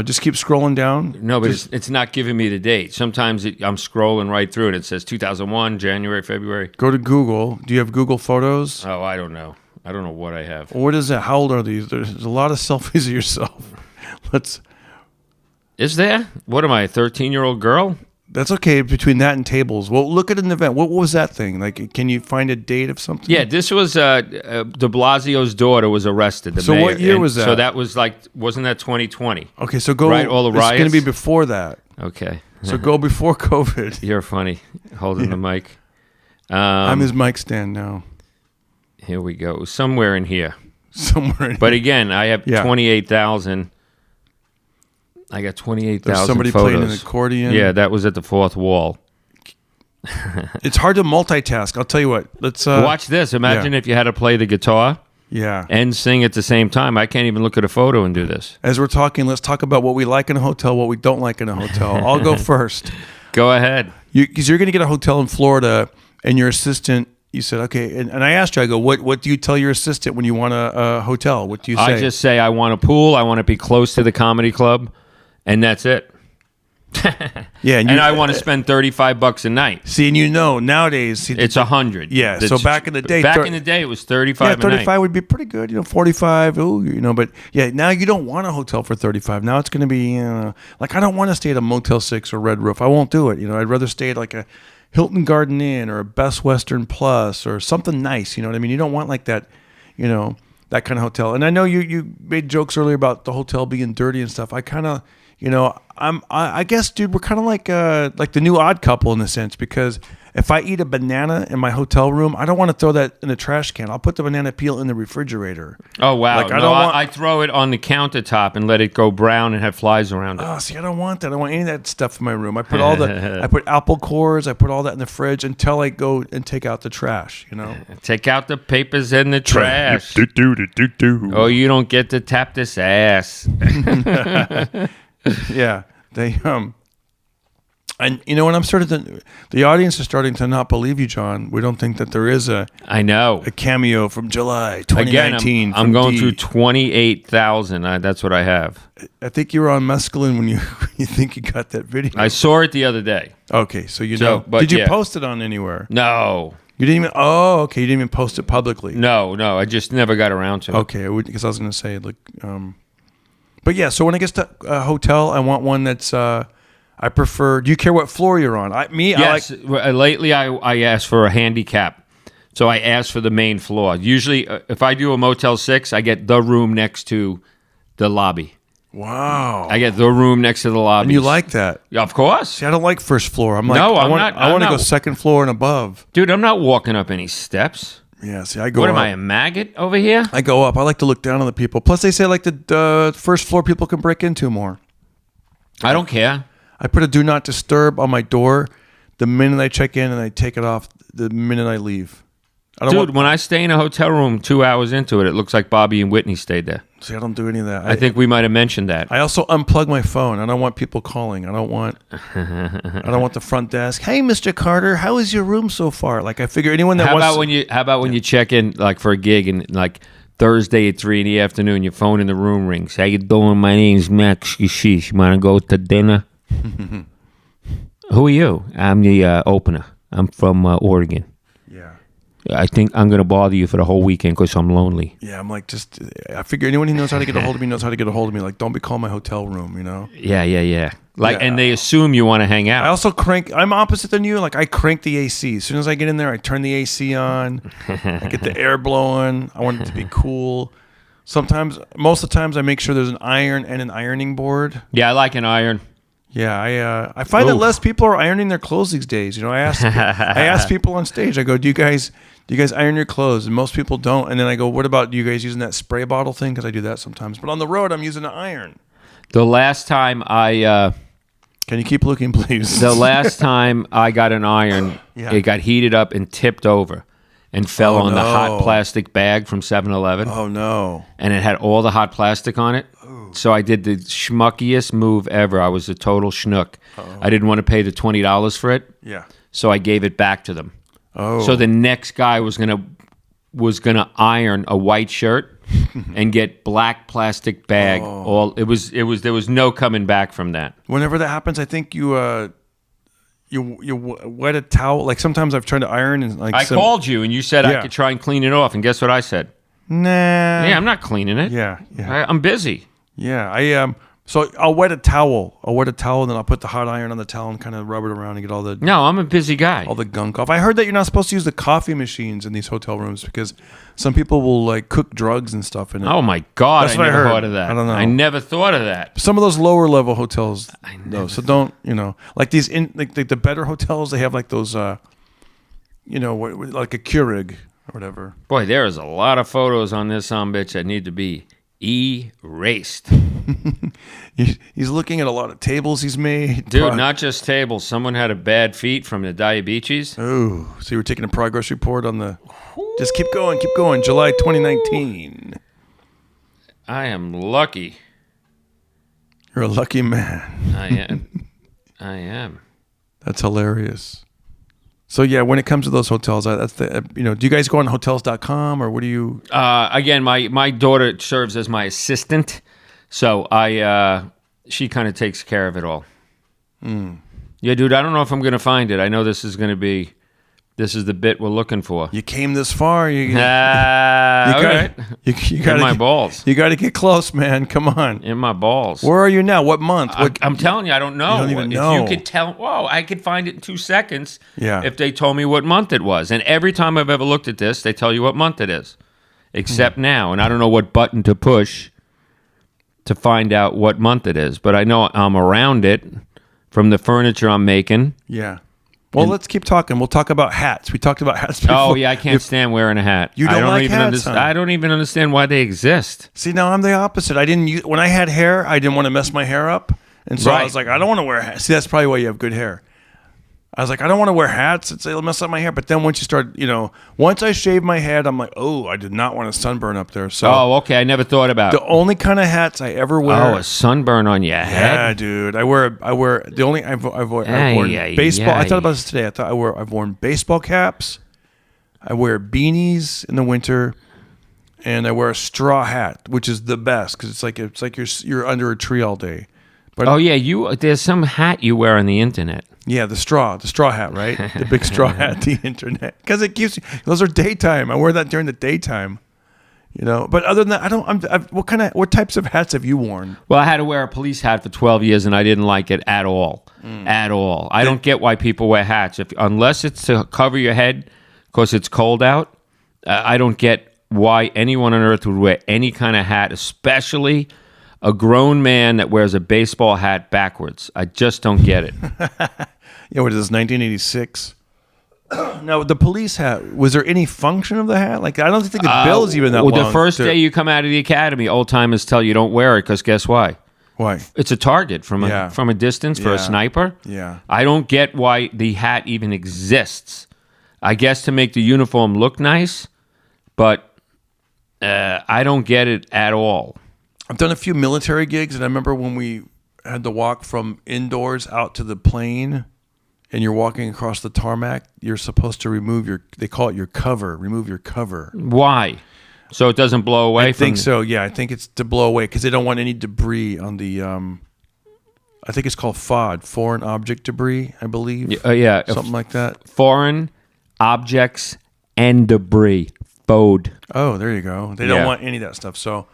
Just keep scrolling down. No, but it's not giving me the date. Sometimes I'm scrolling right through it. It says 2001, January, February. Go to Google. Do you have Google Photos? Oh, I don't know. I don't know what I have. What is that? How old are these? There's a lot of selfies of yourself. Is there? What am I, a 13-year-old girl? That's okay. Between that and tables. Well, look at an event. What was that thing? Like, can you find a date of something? Yeah, this was de Blasio's daughter was arrested. The mayor. What year was that? So that was wasn't that 2020? Okay, so go. Right, all the riots? It's going to be before that. Okay. So go before COVID. You're funny, holding the mic. I'm his mic stand now. Here we go. Somewhere in here. Somewhere in But again, I have 28,000. I got 28,000 somebody photos. playing an accordion. Yeah, that was at the fourth wall. It's hard to multitask. I'll tell you what. Let's watch this. Imagine if you had to play the guitar and sing at the same time. I can't even look at a photo and do this. As we're talking, let's talk about what we like in a hotel, what we don't like in a hotel. I'll go first. Go ahead. Because you're going to get a hotel in Florida, and your assistant, you said, okay. And I asked you, I go, what do you tell your assistant when you want a hotel? What do you say? I just say I want a pool. I want to be close to the comedy club. And that's it. Yeah, and I want to spend $35 a night. See, and nowadays it's 100. Yeah, so back in the day, it was 35. Yeah, 35 would be pretty good. 45. Oh, but yeah, now you don't want a hotel for 35. Now it's going to be like I don't want to stay at a Motel 6 or Red Roof. I won't do it. I'd rather stay at like a Hilton Garden Inn or a Best Western Plus or something nice. You know what I mean? You don't want like that. That kind of hotel. And I know you made jokes earlier about the hotel being dirty and stuff. I kind of. I guess, dude, we're kind of like the new Odd Couple in a sense, because if I eat a banana in my hotel room, I don't want to throw that in a trash can. I'll put the banana peel in the refrigerator. Oh, wow. Like, I throw it on the countertop and let it go brown and have flies around it. Oh, see, I don't want that. I don't want any of that stuff in my room. I put I put apple cores. I put all that in the fridge until I go and take out the trash, Take out the papers and the trash. Oh, you don't get to tap this ass. Yeah, they and when I'm the audience is starting to not believe you, John. We don't think that there is a cameo from July 2019. Again, I'm going through 28,000. That's what I have. I think you were on mescaline when you think you got that video. I saw it the other day. Okay, so did you post it on anywhere? No. You didn't even. Oh, okay. You didn't even post it publicly. No. I just never got around to it. Okay, because I was going to say But yeah, so when it gets to a hotel, I want one that's. I prefer. Do you care what floor you're on? Yes. Lately, I asked for a handicap, so I asked for the main floor. Usually, if I do a Motel 6, I get the room next to the lobby. Wow. I get the room next to the lobby. And you like that? Yeah, of course. See, I don't like first floor. I'm like, no, I want to go second floor and above. Dude, I'm not walking up any steps. Yeah, see, I go What up. am I, a maggot over here? I go up. I like to look down on the people. Plus, they say like the first floor people can break into more. I don't care. I put a do not disturb on my door. The minute I check in and I take it off, the minute I leave. I don't Dude, when I stay in a hotel room 2 hours into it, it looks like Bobby and Whitney stayed there. See, I don't do any of that. I think we might have mentioned that. I also unplug my phone. I don't want people calling. I don't want the front desk. Hey, Mr. Carter, how is your room so far? Like, I figure anyone that How wants. about when you check in like for a gig and like Thursday at 3 in the afternoon, your phone in the room rings. How you doing? My name's Max. You want to go to dinner? Who are you? I'm the opener. I'm from Oregon. Yeah. I think I'm going to bother you for the whole weekend because I'm lonely. Yeah, I'm like, I figure anyone who knows how to get a hold of me knows how to get a hold of me. Like, don't be calling my hotel room, you know? Yeah. Like, Yeah. and they assume you want to hang out. I also I'm opposite than you. Like, I crank the AC. As soon as I get in there, I turn the AC on. I get the air blowing. I want it to be cool. Most of the times, I make sure there's an iron and an ironing board. Yeah, I like an iron. Yeah, I find that less people are ironing their clothes these days. You know, I ask people on stage. I go, do you guys iron your clothes? And most people don't. And then I go, what about you guys using that spray bottle thing? Because I do that sometimes. But on the road, I'm using an iron. The last time I Can you keep looking, please? the last time I got an iron, Yeah. it got heated up and tipped over and fell on the hot plastic bag from 7-Eleven. Oh no! And it had all the hot plastic on it. So I did the schmuckiest move ever. I was a total schnook. I didn't want to pay the $20 for it. Yeah. So I gave it back to them. Oh. So the next guy was gonna iron a white shirt and get black plastic bag. There was no coming back from that. Whenever that happens, I think you wet a towel. Like sometimes I've tried to iron and like I called you and you said I could try and clean it off, and guess what I said? Nah. Yeah, I'm not cleaning it. Yeah. I'm busy. Yeah. So I'll wet a towel. And then I'll put the hot iron on the towel and kind of rub it around and get all the No, I'm a busy guy. all the gunk off. I heard that you're not supposed to use the coffee machines in these hotel rooms because some people will like cook drugs and stuff in it. Oh my God, That's I what I never heard. thought of that. I don't know. I never thought of that. Some of those lower level hotels, though. So don't, like these like the better hotels, they have like those, like a Keurig or whatever. Boy, there is a lot of photos on this bitch that need to be erased. He's looking at a lot of tables he's made. Dude, not just tables. Someone had a bad feet from the diabetes. Oh, so you were taking a progress report on the... Just keep going. July 2019. I am lucky. You're a lucky man. I am. That's hilarious. So yeah, when it comes to those hotels, that's the do you guys go on hotels.com or what do you? Again, my daughter serves as my assistant, so she kind of takes care of it all. Yeah, dude, I don't know if I'm gonna find it. I know this is the bit we're looking for. You came this far. You all right. You In my balls. You got to get close, man. Come on. In my balls. Where are you now? What month? I'm telling you, I don't know. You don't even if know. you could tell, I could find it in 2 seconds. Yeah. If they told me what month it was, and every time I've ever looked at this, they tell you what month it is, except now, and I don't know what button to push to find out what month it is, but I know I'm around it from the furniture I'm making. Yeah. Well, let's keep talking. We'll talk about hats. We talked about hats before. Oh yeah, I can't stand wearing a hat. You don't like hats, huh? I don't even understand why they exist. See, now I'm the opposite. When I had hair, I didn't want to mess my hair up, and so I was like, I don't want to wear hats. See, that's probably why you have good hair. I was like, I don't want to wear hats. It'll mess up my hair. But then once you start, once I shave my head, I'm like, I did not want a sunburn up there. So okay. I never thought about the only kind of hats I ever wear. a sunburn on your head. Yeah, dude. I've worn baseball. I thought about this today. I've worn baseball caps. I wear beanies in the winter, and I wear a straw hat, which is the best because it's like you're under a tree all day. But there's some hat you wear on the internet. Yeah, the straw hat, right? The big straw hat, the internet, because it keeps. Those are daytime. I wear that during the daytime, But other than that, what types of hats have you worn? Well, I had to wear a police hat for 12 years, and I didn't like it at all. At all. I don't get why people wear hats unless it's to cover your head because it's cold out. I don't get why anyone on earth would wear any kind of hat, especially a grown man that wears a baseball hat backwards. I just don't get it. Yeah, what is this, 1986? Now, the police hat, was there any function of the hat? Like, I don't think the bill is even that long. The first day you come out of the academy, old timers tell you don't wear it because guess why? Why? It's a target from a distance for a sniper. Yeah. I don't get why the hat even exists. I guess to make the uniform look nice, but I don't get it at all. I've done a few military gigs, and I remember when we had to walk from indoors out to the plane, and you're walking across the tarmac, you're supposed to they call it your cover, remove your cover. Why? So it doesn't blow away? I think so, yeah. I think it's to blow away because they don't want any debris on the, I think it's called FOD, foreign object debris, I believe. Yeah. Something like that. Foreign objects and debris. FOD. Oh, there you go. They don't want any of that stuff. So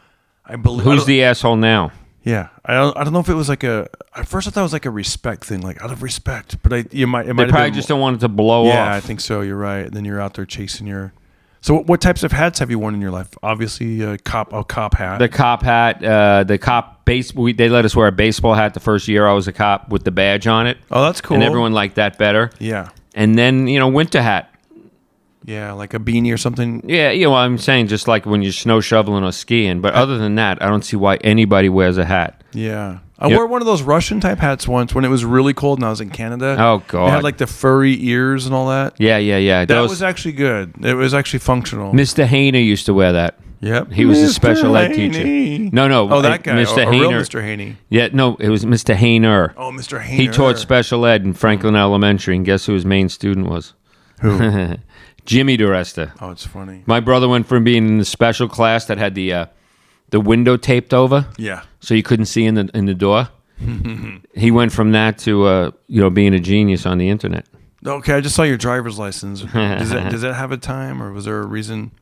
I believe. Who's the asshole now? Yeah, I don't know if it was like at first I thought it was like a respect thing, like out of respect, but it might They probably just don't want it to blow off. Yeah, I think so. You're right. And then you're out there chasing your. So what types of hats have you worn in your life? Obviously, a cop hat. The cop hat, the cop they let us wear a baseball hat the first year I was a cop with the badge on it. Oh, that's cool. And everyone liked that better. Yeah. And then winter hat. Yeah, like a beanie or something. Yeah, I'm saying just like when you're snow shoveling or skiing. But other than that, I don't see why anybody wears a hat. Yeah. I wore one of those Russian type hats once when it was really cold and I was in Canada. Oh, God. It had like the furry ears and all that. Yeah. That was actually good. It was actually functional. Mr. Haney used to wear that. Yep. He was a special ed Haney. teacher. No. Oh, that guy. Mr. A real Hayner. Mr. Haney. Yeah, no, it was Mr. Hayner. Oh, Mr. Hayner. He taught special ed in Franklin Elementary, and guess who his main student was? Who? Jimmy DiResta. Oh, it's funny. My brother went from being in the special class that had the window taped over, Yeah. so you couldn't see in the door. He went from that to being a genius on the internet. Okay, I just saw your driver's license. Does that have a time, or was there a reason?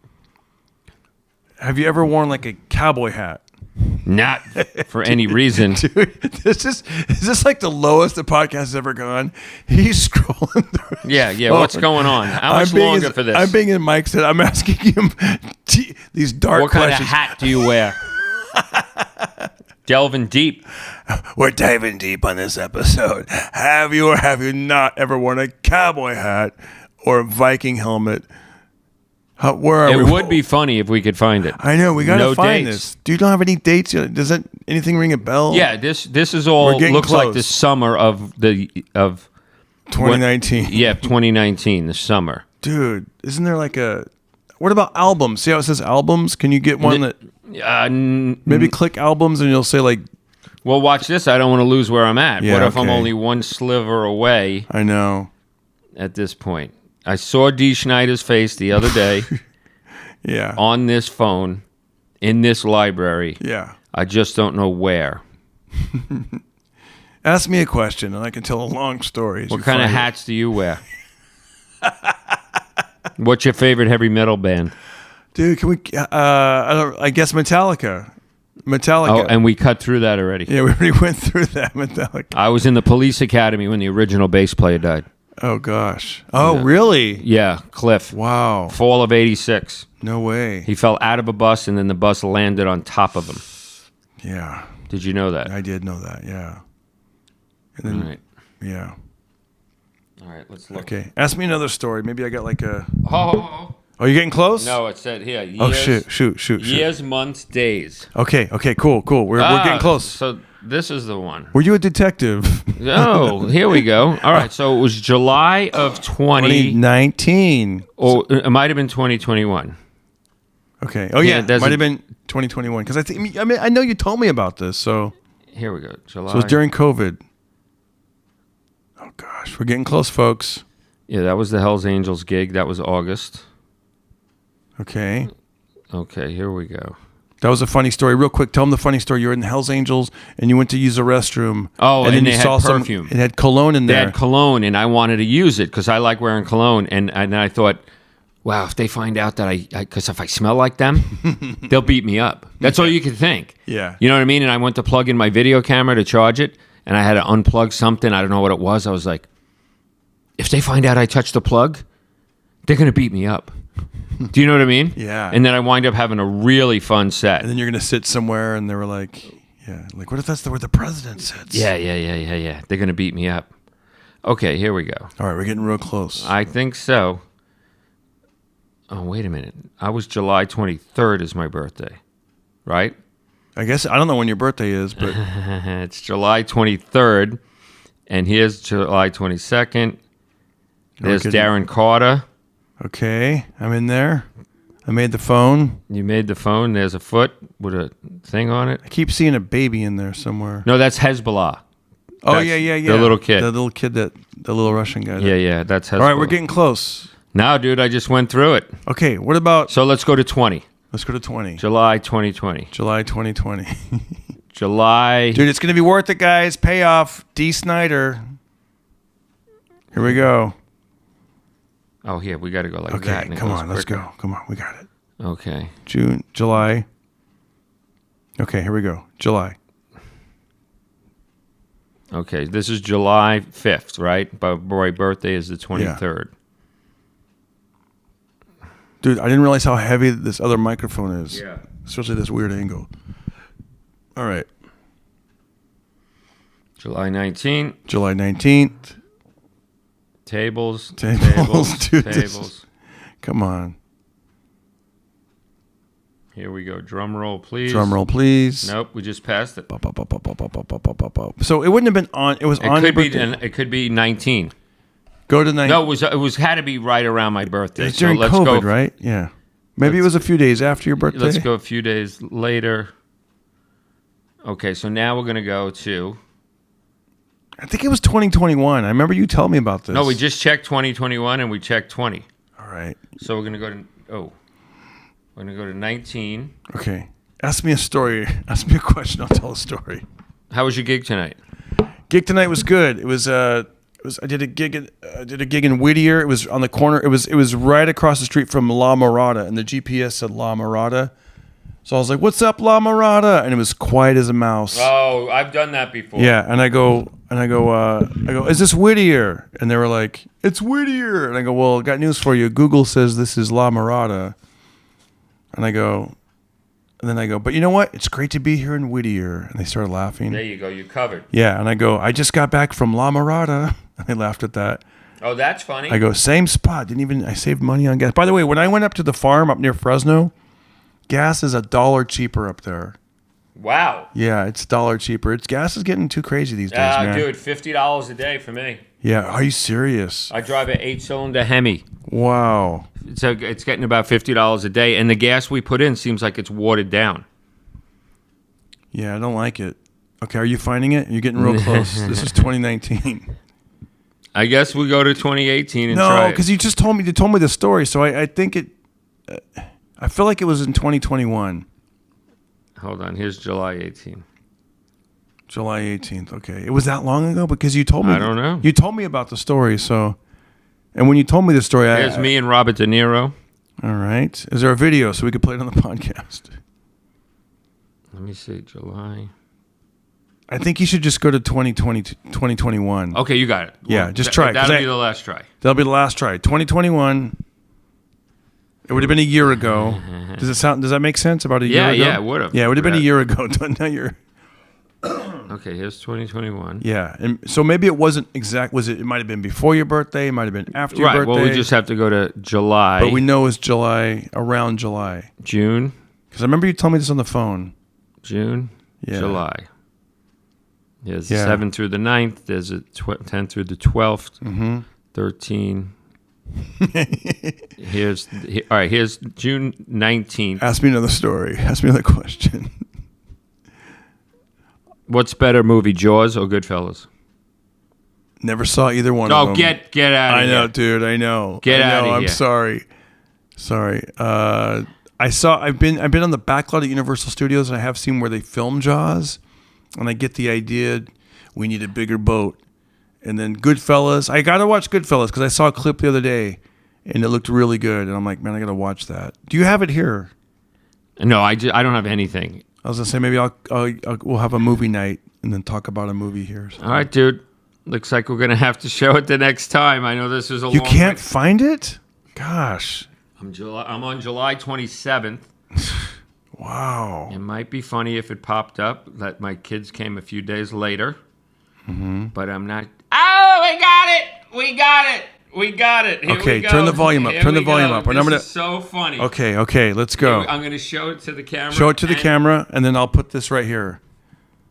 Have you ever worn like a cowboy hat? Not for any reason. Dude, is this like the lowest the podcast has ever gone? He's scrolling through. Yeah. What's going on? How much longer for this? I'm being in Mike's head. I'm asking him these dark What kind questions. of hat do you wear? Delving deep. We're diving deep on this episode. Have you or have you not ever worn a cowboy hat or a Viking helmet? Where are we? It would be funny if we could find it. I know, we gotta No find dates. this. Do you don't have any dates? Does that anything ring a bell? Yeah, this is all We're getting looks like the close. summer of 2019. 2019, the summer. Dude, isn't there like a? What about albums? See how it says albums? Can you get one that maybe click albums and you'll say like? Well, watch this. I don't want to lose where I'm at. Yeah, what if I'm okay. only one sliver away I know. at this point? I saw Dee Snider's face the other day Yeah. on this phone in this library. Yeah. I just don't know where. Ask me a question and I can tell a long story. What kind of hats do you wear? What's your favorite heavy metal band? Dude, can we? I guess Metallica. Oh, and we cut through that already. Yeah, we already went through that. Metallica. I was in the police academy when the original bass player died. Oh gosh. Oh really? Yeah, Cliff. Wow. Fall of '86. No way. He fell out of a bus and then the bus landed on top of him. Yeah. Did you know that? I did know that. Yeah. And then, All right. Yeah. All right, let's look. Okay. Ask me another story. Maybe I got like a. Oh. Oh, you getting close? No, it said here. Years, Oh shoot. Years, months, days. Okay. Cool. We're getting close. So this is the one. Were you a detective? Oh, here we go. All right, so it was July of 2019. Or it might have been 2021. Okay. Oh yeah, there's might a- have been 2021 because I know you told me about this. So Here we go. July. it was during COVID. Oh gosh, we're getting close, folks. Yeah, that was the Hells Angels gig. That was August. Okay. Okay, here we go. That was a funny story. Real quick, tell them the funny story. You were in the Hells Angels and you went to use the restroom. Oh, and then they you had saw perfume. It had cologne in They there. had cologne, and I wanted to use it because I like wearing cologne. And I thought, wow, if they find out that because if I smell like them, they'll beat me up. That's all you could think. Yeah. You know what I mean? And I went to plug in my video camera to charge it, and I had to unplug something. I don't know what it was. I was like, if they find out I touched the plug, they're going to beat me up. Do you know what I mean? Yeah. And then I wind up having a really fun set. And then you're gonna sit somewhere, and they were like, "Yeah, like what if that's where the president sits?" Yeah. They're going to beat me up. Okay, here we go. All right, we're getting real close. I think so. Oh, wait a minute. I was July 23rd is my birthday, right? I guess I don't know when your birthday is, but It's July 23rd, and here's July 22nd. There's kidding. Darren Carter. Okay, I'm in there. I made the phone. You made the phone. There's a foot with a thing on it. I keep seeing a baby in there somewhere. No, that's Hezbollah. Oh, That's yeah. the little kid. The little kid, the little Russian guy. Yeah, that's Hezbollah. All right, we're getting close. Now, dude, I just went through it. Okay, what about... So let's go to 20. Let's go to 20. July 2020. July 2020. July. Dude, it's going to be worth it, guys. Payoff. Dee Snider. Here we go. Oh, here, we got to go like that. Okay, and it come goes on, let's quicker. go. Come on, we got it. Okay. June, July. Okay, here we go. July. Okay, this is July 5th, right? But my birthday is the 23rd. Dude, I didn't realize how heavy this other microphone is. Yeah. Especially this weird angle. All right. July 19th. July 19th. Tables. Dude, Tables. Come on. Here we go. Drum roll, please. Drum roll, please. Nope, we just passed it. So it wouldn't have been on. It was It on could your be. birthday. It could be 19. Go to 19. No, it was had to be right around my birthday. It was during let's COVID, go, right? Yeah. Maybe it was a few days after your birthday. Let's go a few days later. Okay, so now we're gonna go to. I think it was 2021. I remember you telling me about this. No, we just checked 2021 and we checked 20. All right. So we're gonna go to. We're gonna go to 19. Okay. Ask me a story. Ask me a question. I'll tell a story. How was your gig tonight? Gig tonight was good. It was I did a gig in Whittier. It was on the corner. It was right across the street from La Mirada, and the GPS said La Mirada. So I was like, "What's up, La Mirada?" And it was quiet as a mouse. Oh, I've done that before. Yeah, and I go, "Is this Whittier?" And they were like, "It's Whittier." And I go, "Well, I got news for you. Google says this is La Mirada." And then I go, "But you know what? It's great to be here in Whittier." And they started laughing. There you go. You covered. Yeah, and I go, "I just got back from La Mirada." And they laughed at that. Oh, that's funny. I go, "Same spot. I saved money on gas." By the way, when I went up to the farm up near Fresno, gas is $1 cheaper up there. Wow. Yeah, it's $1 cheaper. Gas is getting too crazy these days, man. Dude, $50 a day for me. Yeah, are you serious? I drive an 8-cylinder Hemi. Wow. It's getting about $50 a day, and the gas we put in seems like it's watered down. Yeah, I don't like it. Okay, are you finding it? You're getting real close. This is 2019. I guess we go to 2018 and try No, it. because you told me the story, so I think it. I feel like it was in 2021. Hold on. Here's July 18. July 18th. Okay, it was that long ago because you told me. I don't know. You told me about the story, so. And when you told me the story, Here's me and Robert De Niro. All right. Is there a video so we could play it on the podcast? Let me see. July. I think you should just go to 2021. Okay, you got it. Yeah, just try it, 'cause That'll be the last try. That'll be the last try. 2021. It would have been a year ago. Does that make sense? About a year ago? Yeah, it would have. Yeah, it would have been a year ago. Now you're. Okay, here's 2021. Yeah, and so maybe it wasn't exact. It might have been before your birthday. It might have been after your Right. birthday. Well, we just have to go to July. But we know it's July, around July. June. Because I remember you told me this on the phone. June. Yeah. July. There's the Yeah. 7th through the 9th. There's the 10th through the 12th. 13. All right, here's June 19th. Ask me another story. Ask me another question. What's better movie, Jaws or Goodfellas? Never saw either one of Oh, them. get out of here. I know, dude. I know. Get I know, outta I'm here. sorry. I've been on the back lot at Universal Studios, and I have seen where they film Jaws, and I get the idea. We need a bigger boat. And then Goodfellas. I gotta watch Goodfellas because I saw a clip the other day, and it looked really good. And I'm like, man, I gotta watch that. Do you have it here? No, I don't have anything. I was gonna say maybe we'll have a movie night and then talk about a movie here. All right, dude. Looks like we're gonna have to show it the next time. I know this is a You long can't way. find it? Gosh. I'm on July 27th. Wow. It might be funny if it popped up that my kids came a few days later. But I'm not. Oh, we got it. Here Okay, we go. turn the volume up. Here Turn the we volume go. up. And This I'm gonna. is so funny. Okay, let's go. I'm going to show it to the camera. Show it to the camera, and then I'll put this right here.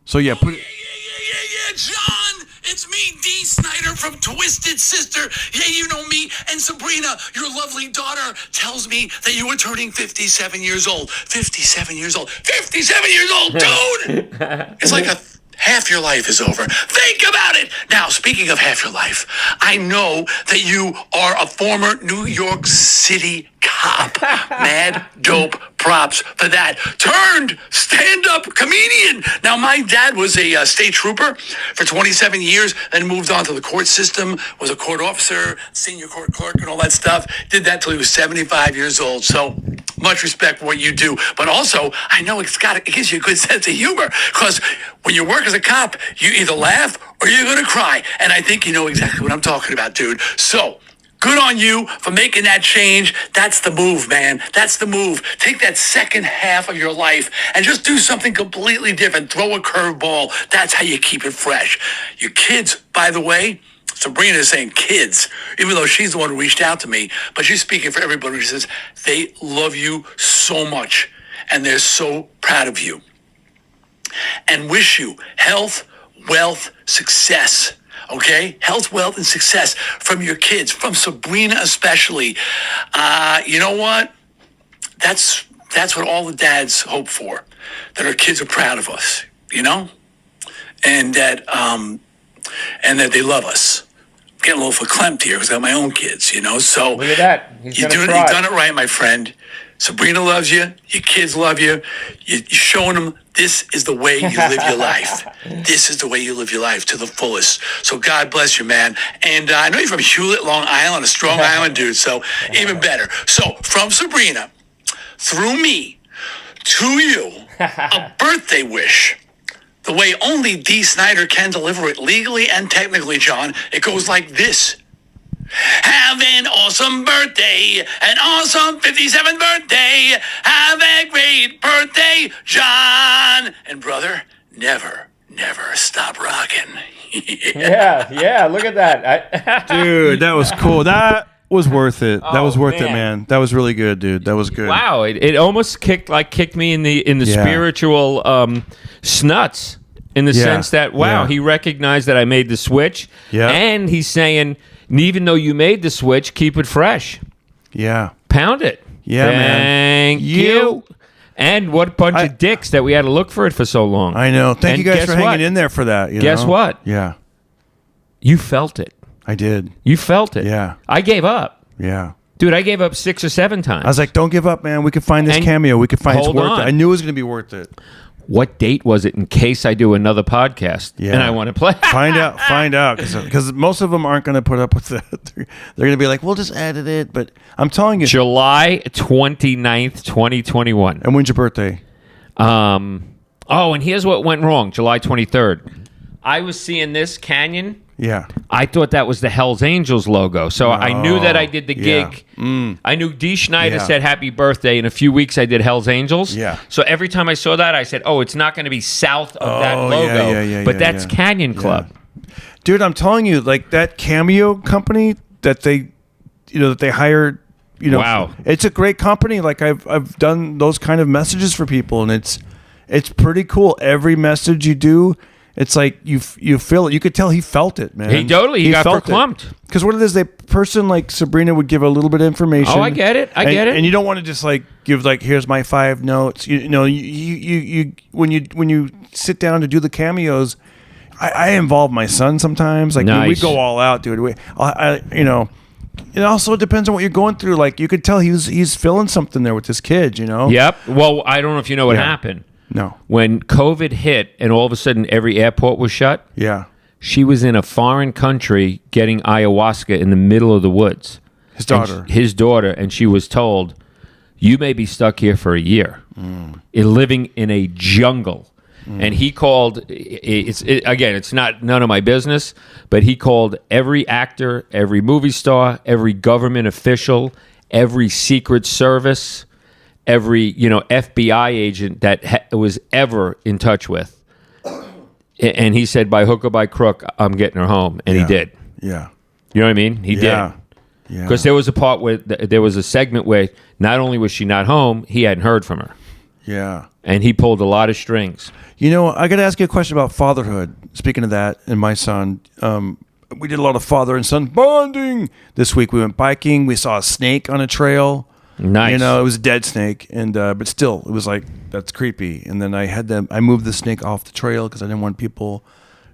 So yeah, put it. Yeah, John. It's me, Dee Snider Snider from Twisted Sister. Yeah, you know me. And Sabrina, your lovely daughter, tells me that you were turning 57 years old. 57 years old. 57 years old, dude! It's like half your life is over. Think about it! Now, speaking of half your life, I know that you are a former New York City cop. Mad dope props for that. Turned stand-up comedian. Now, my dad was a state trooper for 27 years, then moved on to the court system, was a court officer, senior court clerk, and all that stuff. Did that till he was 75 years old. So, much respect for what you do. But also, I know it gives you a good sense of humor, because when you work as a cop, you either laugh or you're going to cry. And I think you know exactly what I'm talking about, dude. So, good on you for making that change. That's the move, man. That's the move. Take that second half of your life and just do something completely different. Throw a curveball. That's how you keep it fresh. Your kids, by the way, Sabrina is saying kids, even though she's the one who reached out to me, but she's speaking for everybody. She says they love you so much and they're so proud of you and wish you health, wealth, success. Okay? Health, wealth, and success from your kids, from Sabrina especially. You know what? That's what all the dads hope for, that our kids are proud of us, you know? And that they love us. I'm getting a little verklempt here because I have my own kids, you know? So Look at that. you've done it right, my friend. Sabrina loves you. Your kids love you. You're showing them this is the way you live your life. This is the way you live your life to the fullest. So God bless you, man. And I know you're from Hewlett, Long Island, a Strong Island dude, so even better. So from Sabrina, through me, to you, a birthday wish. The way only Dee Snider can deliver it legally and technically, John. It goes like this. Have an awesome birthday, an awesome 57th birthday. Have a great birthday, John. And brother, never stop rocking. Yeah, look at that. Dude, that was cool. That was worth it. That was worth it, man. man. That was really good, dude. That was good. Wow, it almost kicked me in the Yeah. spiritual snuts, in the sense that he recognized that I made the switch, and he's saying, even though you made the switch, keep it fresh. Yeah. Pound it. Yeah, man. Thank you. And what a bunch of dicks that we had to look for it for so long. I know. Thank you guys for hanging in there for that. Guess what? Yeah. You felt it. I did. You felt it. Yeah. I gave up. Yeah. Dude, I gave up 6 or 7 times. I was like, don't give up, man. We could find this And cameo. We could find it's hold worth on. it. I knew it was going to be worth it. What date was it in case I do another podcast and I want to play? Find out. Because most of them aren't going to put up with that. They're going to be like, we'll just edit it. But I'm telling you. July 29th, 2021. And when's your birthday? And here's what went wrong. July 23rd. I was seeing this canyon. Yeah. I thought that was the Hells Angels logo. So I knew that I did the gig. I knew Dee Snider said happy birthday. In a few weeks, I did Hells Angels. Yeah. So every time I saw that, I said, it's not going to be south of that logo. But that's Canyon Club. Yeah. Dude, I'm telling you, like that CAMEO company that they hired, Wow. It's a great company. Like I've done those kind of messages for people, and it's pretty cool. Every message you do, it's like you feel it. You could tell he felt it, man. He got verklempt. Because what it is, person like Sabrina would give a little bit of information. Oh, I get it. And you don't want to just like give like, here's my 5 notes. You when you sit down to do the cameos, I involve my son sometimes. Like we go all out, dude. It also depends on what you're going through. Like you could tell he's feeling something there with this kid. Yep. Well, I don't know if you know what happened. No. When COVID hit and all of a sudden every airport was shut, she was in a foreign country getting ayahuasca in the middle of the woods. His daughter, and she was told, you may be stuck here for a year, living in a jungle. And he called, it's not none of my business, but he called every actor, every movie star, every government official, every Secret Service, every FBI agent that was ever in touch with, and he said, by hook or by crook, I'm getting her home, and he did. Yeah, you know what I mean? He did. Because there was a part where there was a segment where not only was she not home, he hadn't heard from her. Yeah, and he pulled a lot of strings. I got to ask you a question about fatherhood. Speaking of that, and my son, we did a lot of father and son bonding. This week we went biking. We saw a snake on a trail. Nice. You know, it was a dead snake, and but still, it was like, that's creepy. And then I moved the snake off the trail because I didn't want people,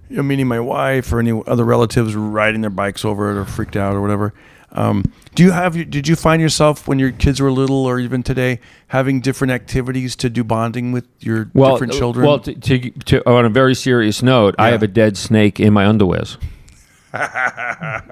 meeting my wife or any other relatives riding their bikes over it or freaked out or whatever. Did you find yourself when your kids were little or even today having different activities to do bonding with your different children? Well, on a very serious note, I have a dead snake in my underwears.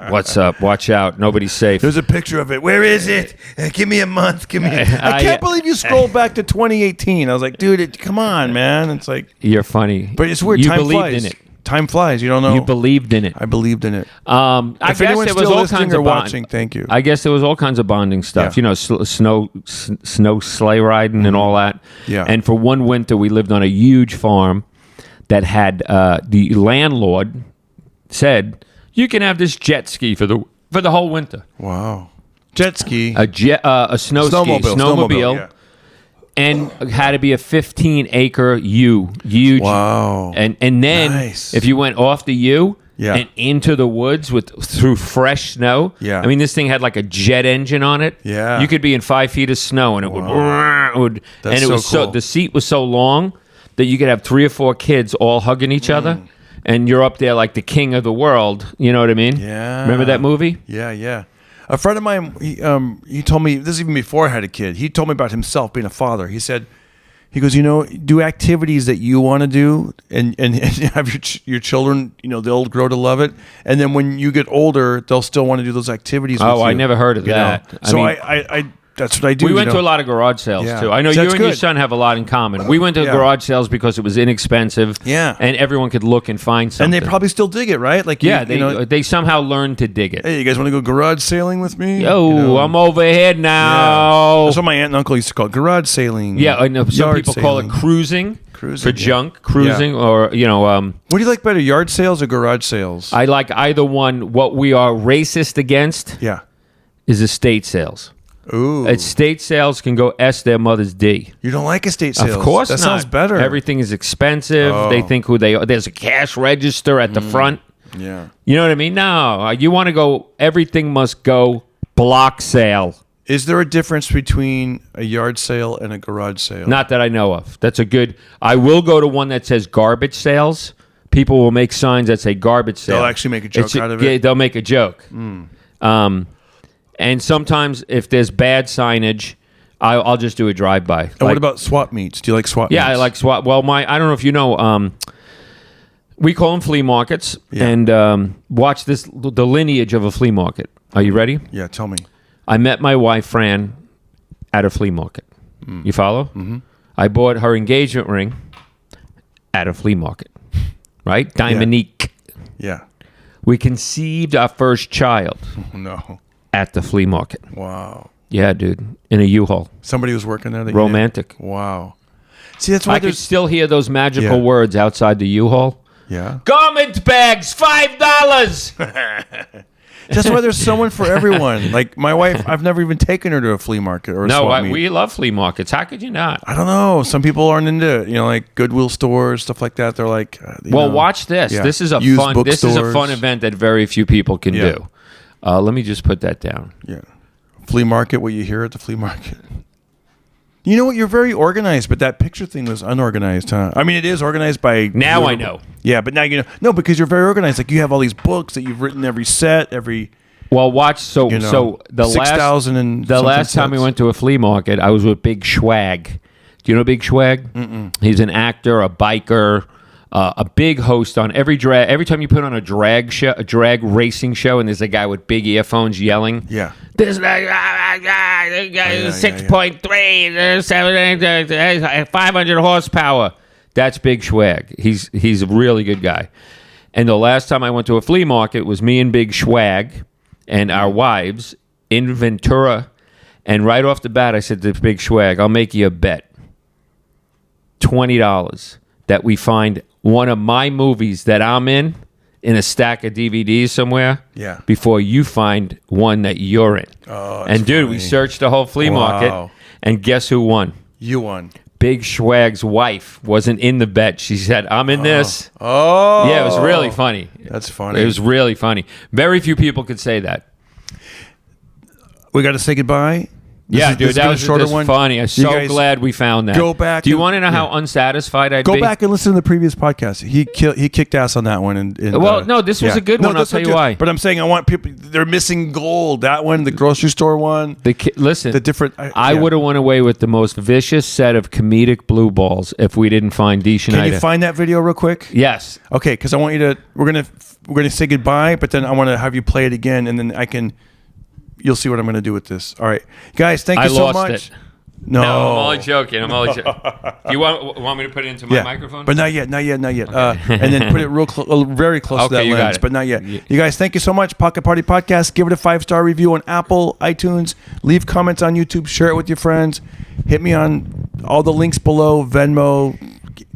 What's up? Watch out. Nobody's safe. There's a picture of it. Where is it? Give me a month. I can't believe you scrolled back to 2018. I was like, dude, come on, man. It's like... You're funny. But it's weird. You Time believed flies. in it. Time flies. You don't know. You believed in it. I believed in it. I if guess anyone's there was still all listening kinds or of watching, thank you. I guess there was all kinds of bonding stuff. Yeah. Snow sleigh riding and all that. Yeah. And for one winter, we lived on a huge farm that had the landlord said, you can have this jet ski for the whole winter. Wow. Jet ski. A snowmobile. Yeah. And had to be a 15-acre U, huge. Wow. And then Nice. if you went off the U Yeah. and into the woods through fresh snow, Yeah. I mean, this thing had like a jet engine on it. Yeah. You could be in 5 feet of snow and it would That's and it so was cool. the seat was so long that you could have 3 or 4 kids all hugging each other. And you're up there like the king of the world. You know what I mean? Yeah. Remember that movie? Yeah. A friend of mine, he told me, this is even before I had a kid, he told me about himself being a father. He goes, do activities that you want to do and have your children, they'll grow to love it. And then when you get older, they'll still want to do those activities with you. I never heard of that. So I that's what I do. We went to a lot of garage sales, Yeah. too. I know So you that's and your good. son have a lot in common. We went to Yeah. garage sales because it was inexpensive. Yeah. And everyone could look and find And something. they probably still dig it, right? Like, they somehow learned to dig it. hey, you guys want to go garage sailing with me? Yo, I'm overhead now. That's what my aunt and uncle used to call it, garage sailing. Yeah, I know. Some Yard people call it sailing. cruising for yeah. junk, cruising, or, What do you like better, yard sales or garage sales? I like either one. What we are racist against Yeah. is estate sales. Ooh. Estate sales can go S their mother's D. You don't like estate sales? Of course that not. sounds better. Everything is expensive. Oh. They think who they are. There's a cash register at the front. Yeah. You know what I mean? No, you want to go. Everything must go block sale. Is there a difference between a yard sale and a garage sale? Not that I know of. That's a good. I will go to one that says garbage sales. People will make signs that say garbage sale. They'll actually make a joke out of it? Yeah, they'll make a joke. And sometimes if there's bad signage, I'll just do a drive-by. And what about swap meets? Do you like swap meets? Yeah, I like swap. Well, I don't know if you know, we call them flea markets. Yeah. And watch the lineage of a flea market. Are you ready? Yeah, tell me. I met my wife, Fran, at a flea market. You follow? Mm-hmm. I bought her engagement ring at a flea market. Right? Diamonique. Yeah. We conceived our first child No. at the flea market. Wow. Yeah, dude. In a U-Haul. Somebody was working there? Romantic. Wow. See, that's why I could there's... still hear those magical Yeah. words outside the U-Haul. Yeah. Garment bags, $5. That's why there's someone for everyone. Like my wife, I've never even taken her to a flea market or a swap meet. We love flea markets. How could you not? I don't know. Some people aren't into it. Like Goodwill stores, stuff like that. They're like, Watch this. Yeah. This is a Used fun. This is a bookstores. fun event that very few people can Yeah. do. Let me just put that down. Yeah. Flea market, what you hear at the flea market. You know what? You're very organized, but that picture thing was unorganized, huh? I mean, it is organized by... Now I know. Yeah, but now you know. No, because you're very organized. Like you have all these books that you've written every set, every... Well, watch. So the 6,000 and the last time we sets. went to a flea market, I was with Big Schwag. Do you know Big Schwag? He's an actor, a biker, a big host on every drag. Every time you put on a drag show, a drag racing show, and there's a guy with big earphones yelling. Yeah. This 6.3, there's 500 horsepower. That's Big Schwag. He's a really good guy. And the last time I went to a flea market was me and Big Schwag and our wives in Ventura. And right off the bat, I said to Big Schwag, I'll make you a bet. $20 that we find one of my movies that I'm in a stack of DVDs somewhere. Yeah. Before you find one that you're in. Oh, and dude, we funny. searched the whole flea Wow. market, and guess who won? You won. Big Schwag's wife wasn't in the bet. She said, I'm in this. Oh. Yeah, it was really funny. That's funny. It was really funny. Very few people could say that. We got to say goodbye. Dude, that was shorter one. Funny. I'm so glad we found that. Go back. Do you want to know how unsatisfied I'd be? Go back and listen to the previous podcast. He kicked ass on that one. No, this was a good one. I'll tell you why. But I'm saying I want people. They're missing gold. That one, the grocery store one. Listen, the different. I would have went away with the most vicious set of comedic blue balls if we didn't find Dee Snider. Can you find that video real quick? Yes. Okay, because I want you to. We're gonna say goodbye, but then I want to have you play it again, and then I can. You'll see what I'm going to do with this. All right, guys, thank you so much. It. No, I'm only joking. Do you want me to put it into my microphone? But not yet. Okay. And then put it very close to that lens, but not yet. You guys, thank you so much. Pocket Party Podcast. Give it a 5-star review on Apple, iTunes. Leave comments on YouTube. Share it with your friends. Hit me on all the links below. Venmo,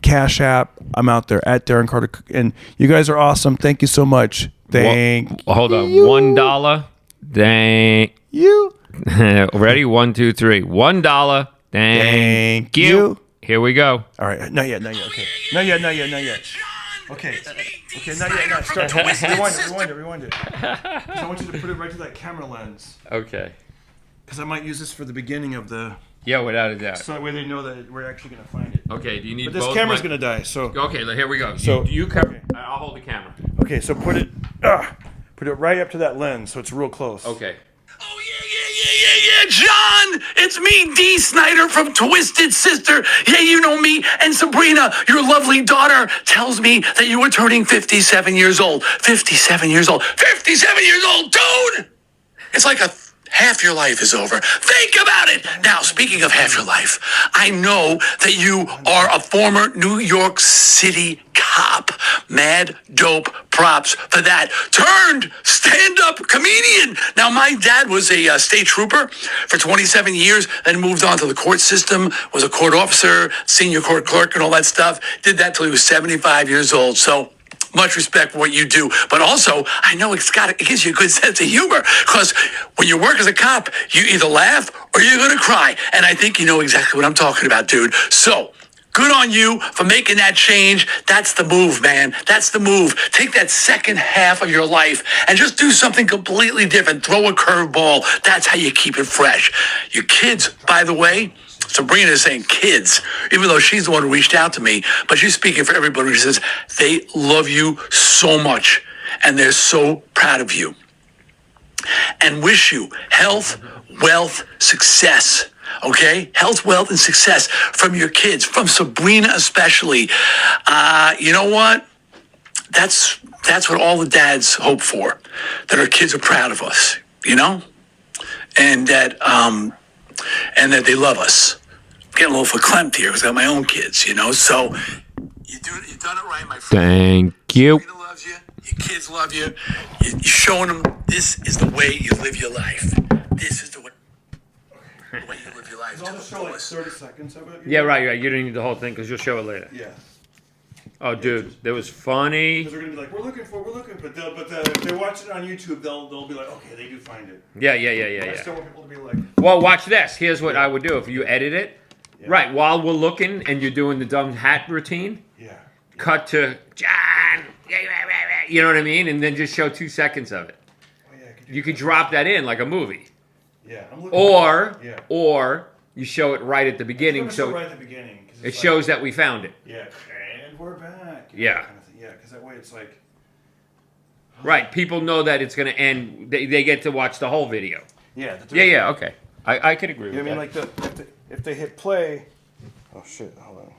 Cash App. I'm out there at Darren Carter. And you guys are awesome. Thank you so much. Hold on. $1. Thank you. Ready? 1, 2, 3. $1. Thank you. Here we go. All right. Not yet. Okay. Not yet. Okay. Not yet. Start. Rewind it. Because I want you to put it right to that camera lens. Okay. Because I might use this for the beginning of the. Yeah, without a doubt. So that way they know that we're actually going to find it. Okay. Do you need? But this camera's going to die. So. Okay. Here we go. So you cover. Okay. I'll hold the camera. Okay. So put it right up to that lens, so it's real close. Okay. Oh, yeah, John! It's me, Dee Snider from Twisted Sister. Yeah, you know me. And Sabrina, your lovely daughter, tells me that you were turning 57 years old. 57 years old. 57 years old, dude! It's like half your life is over. Think about it. Now, speaking of half your life, I know that you are a former New York City cop. Mad dope props for that. Turned stand-up comedian. Now, my dad was a state trooper for 27 years, then moved on to the court system, was a court officer, senior court clerk, and all that stuff. Did that till he was 75 years old. So, much respect for what you do, but also I know it gives you a good sense of humor, because when you work as a cop, you either laugh or you're gonna cry, and I think you know exactly what I'm talking about, dude. So good on you for making that change. That's the move, man. That's the move. Take that second half of your life and just do something completely different. Throw a curveball. That's how you keep it fresh. Your kids, by the way. Sabrina is saying kids, even though she's the one who reached out to me, but she's speaking for everybody. She says they love you so much and they're so proud of you and wish you health, wealth, success. Okay? Health, wealth, and success from your kids, from Sabrina especially. You know what? That's what all the dads hope for, that our kids are proud of us, you know? And that they love us. I'm getting a little verklempt here because I got my own kids, you know? So you've done it right, my friend. Thank you. Sabrina loves you. Your kids love you. You're showing them this is the way you live your life. This is the way you live your life. I'll just show like 30 seconds of it. Yeah, right. You don't need the whole thing because you'll show it later. Yeah. Oh, dude, that was funny. Because they're gonna be like, we're looking, but if they watch it on YouTube, they'll be like, okay, they do find it. Yeah. I still want people to be like, well, watch this. Here's what I would do if you edit it. Yeah. Right, while we're looking and you're doing the dumb hat routine. Yeah. Cut to John. You know what I mean, and then just show 2 seconds of it. Oh, yeah, you could drop that in like a movie. Yeah. Or you show it right at the beginning, so right at the beginning, it shows that we found it. Yeah. And we're back. Yeah. Kind of thing. Yeah, because that way it's like. Right, people know that it's going to end. They get to watch the whole video. Yeah. Yeah. Okay, I could agree with that. I mean, like if they hit play. Oh shit! Hold on.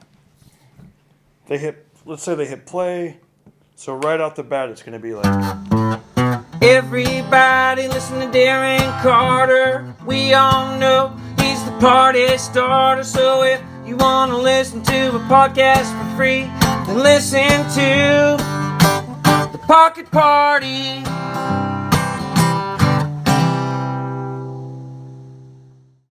Let's say they hit play. So right off the bat, it's going to be like. Everybody listen to Darren Carter. We all know he's the party starter. So if you want to listen to a podcast for free, then listen to the Pocket Party.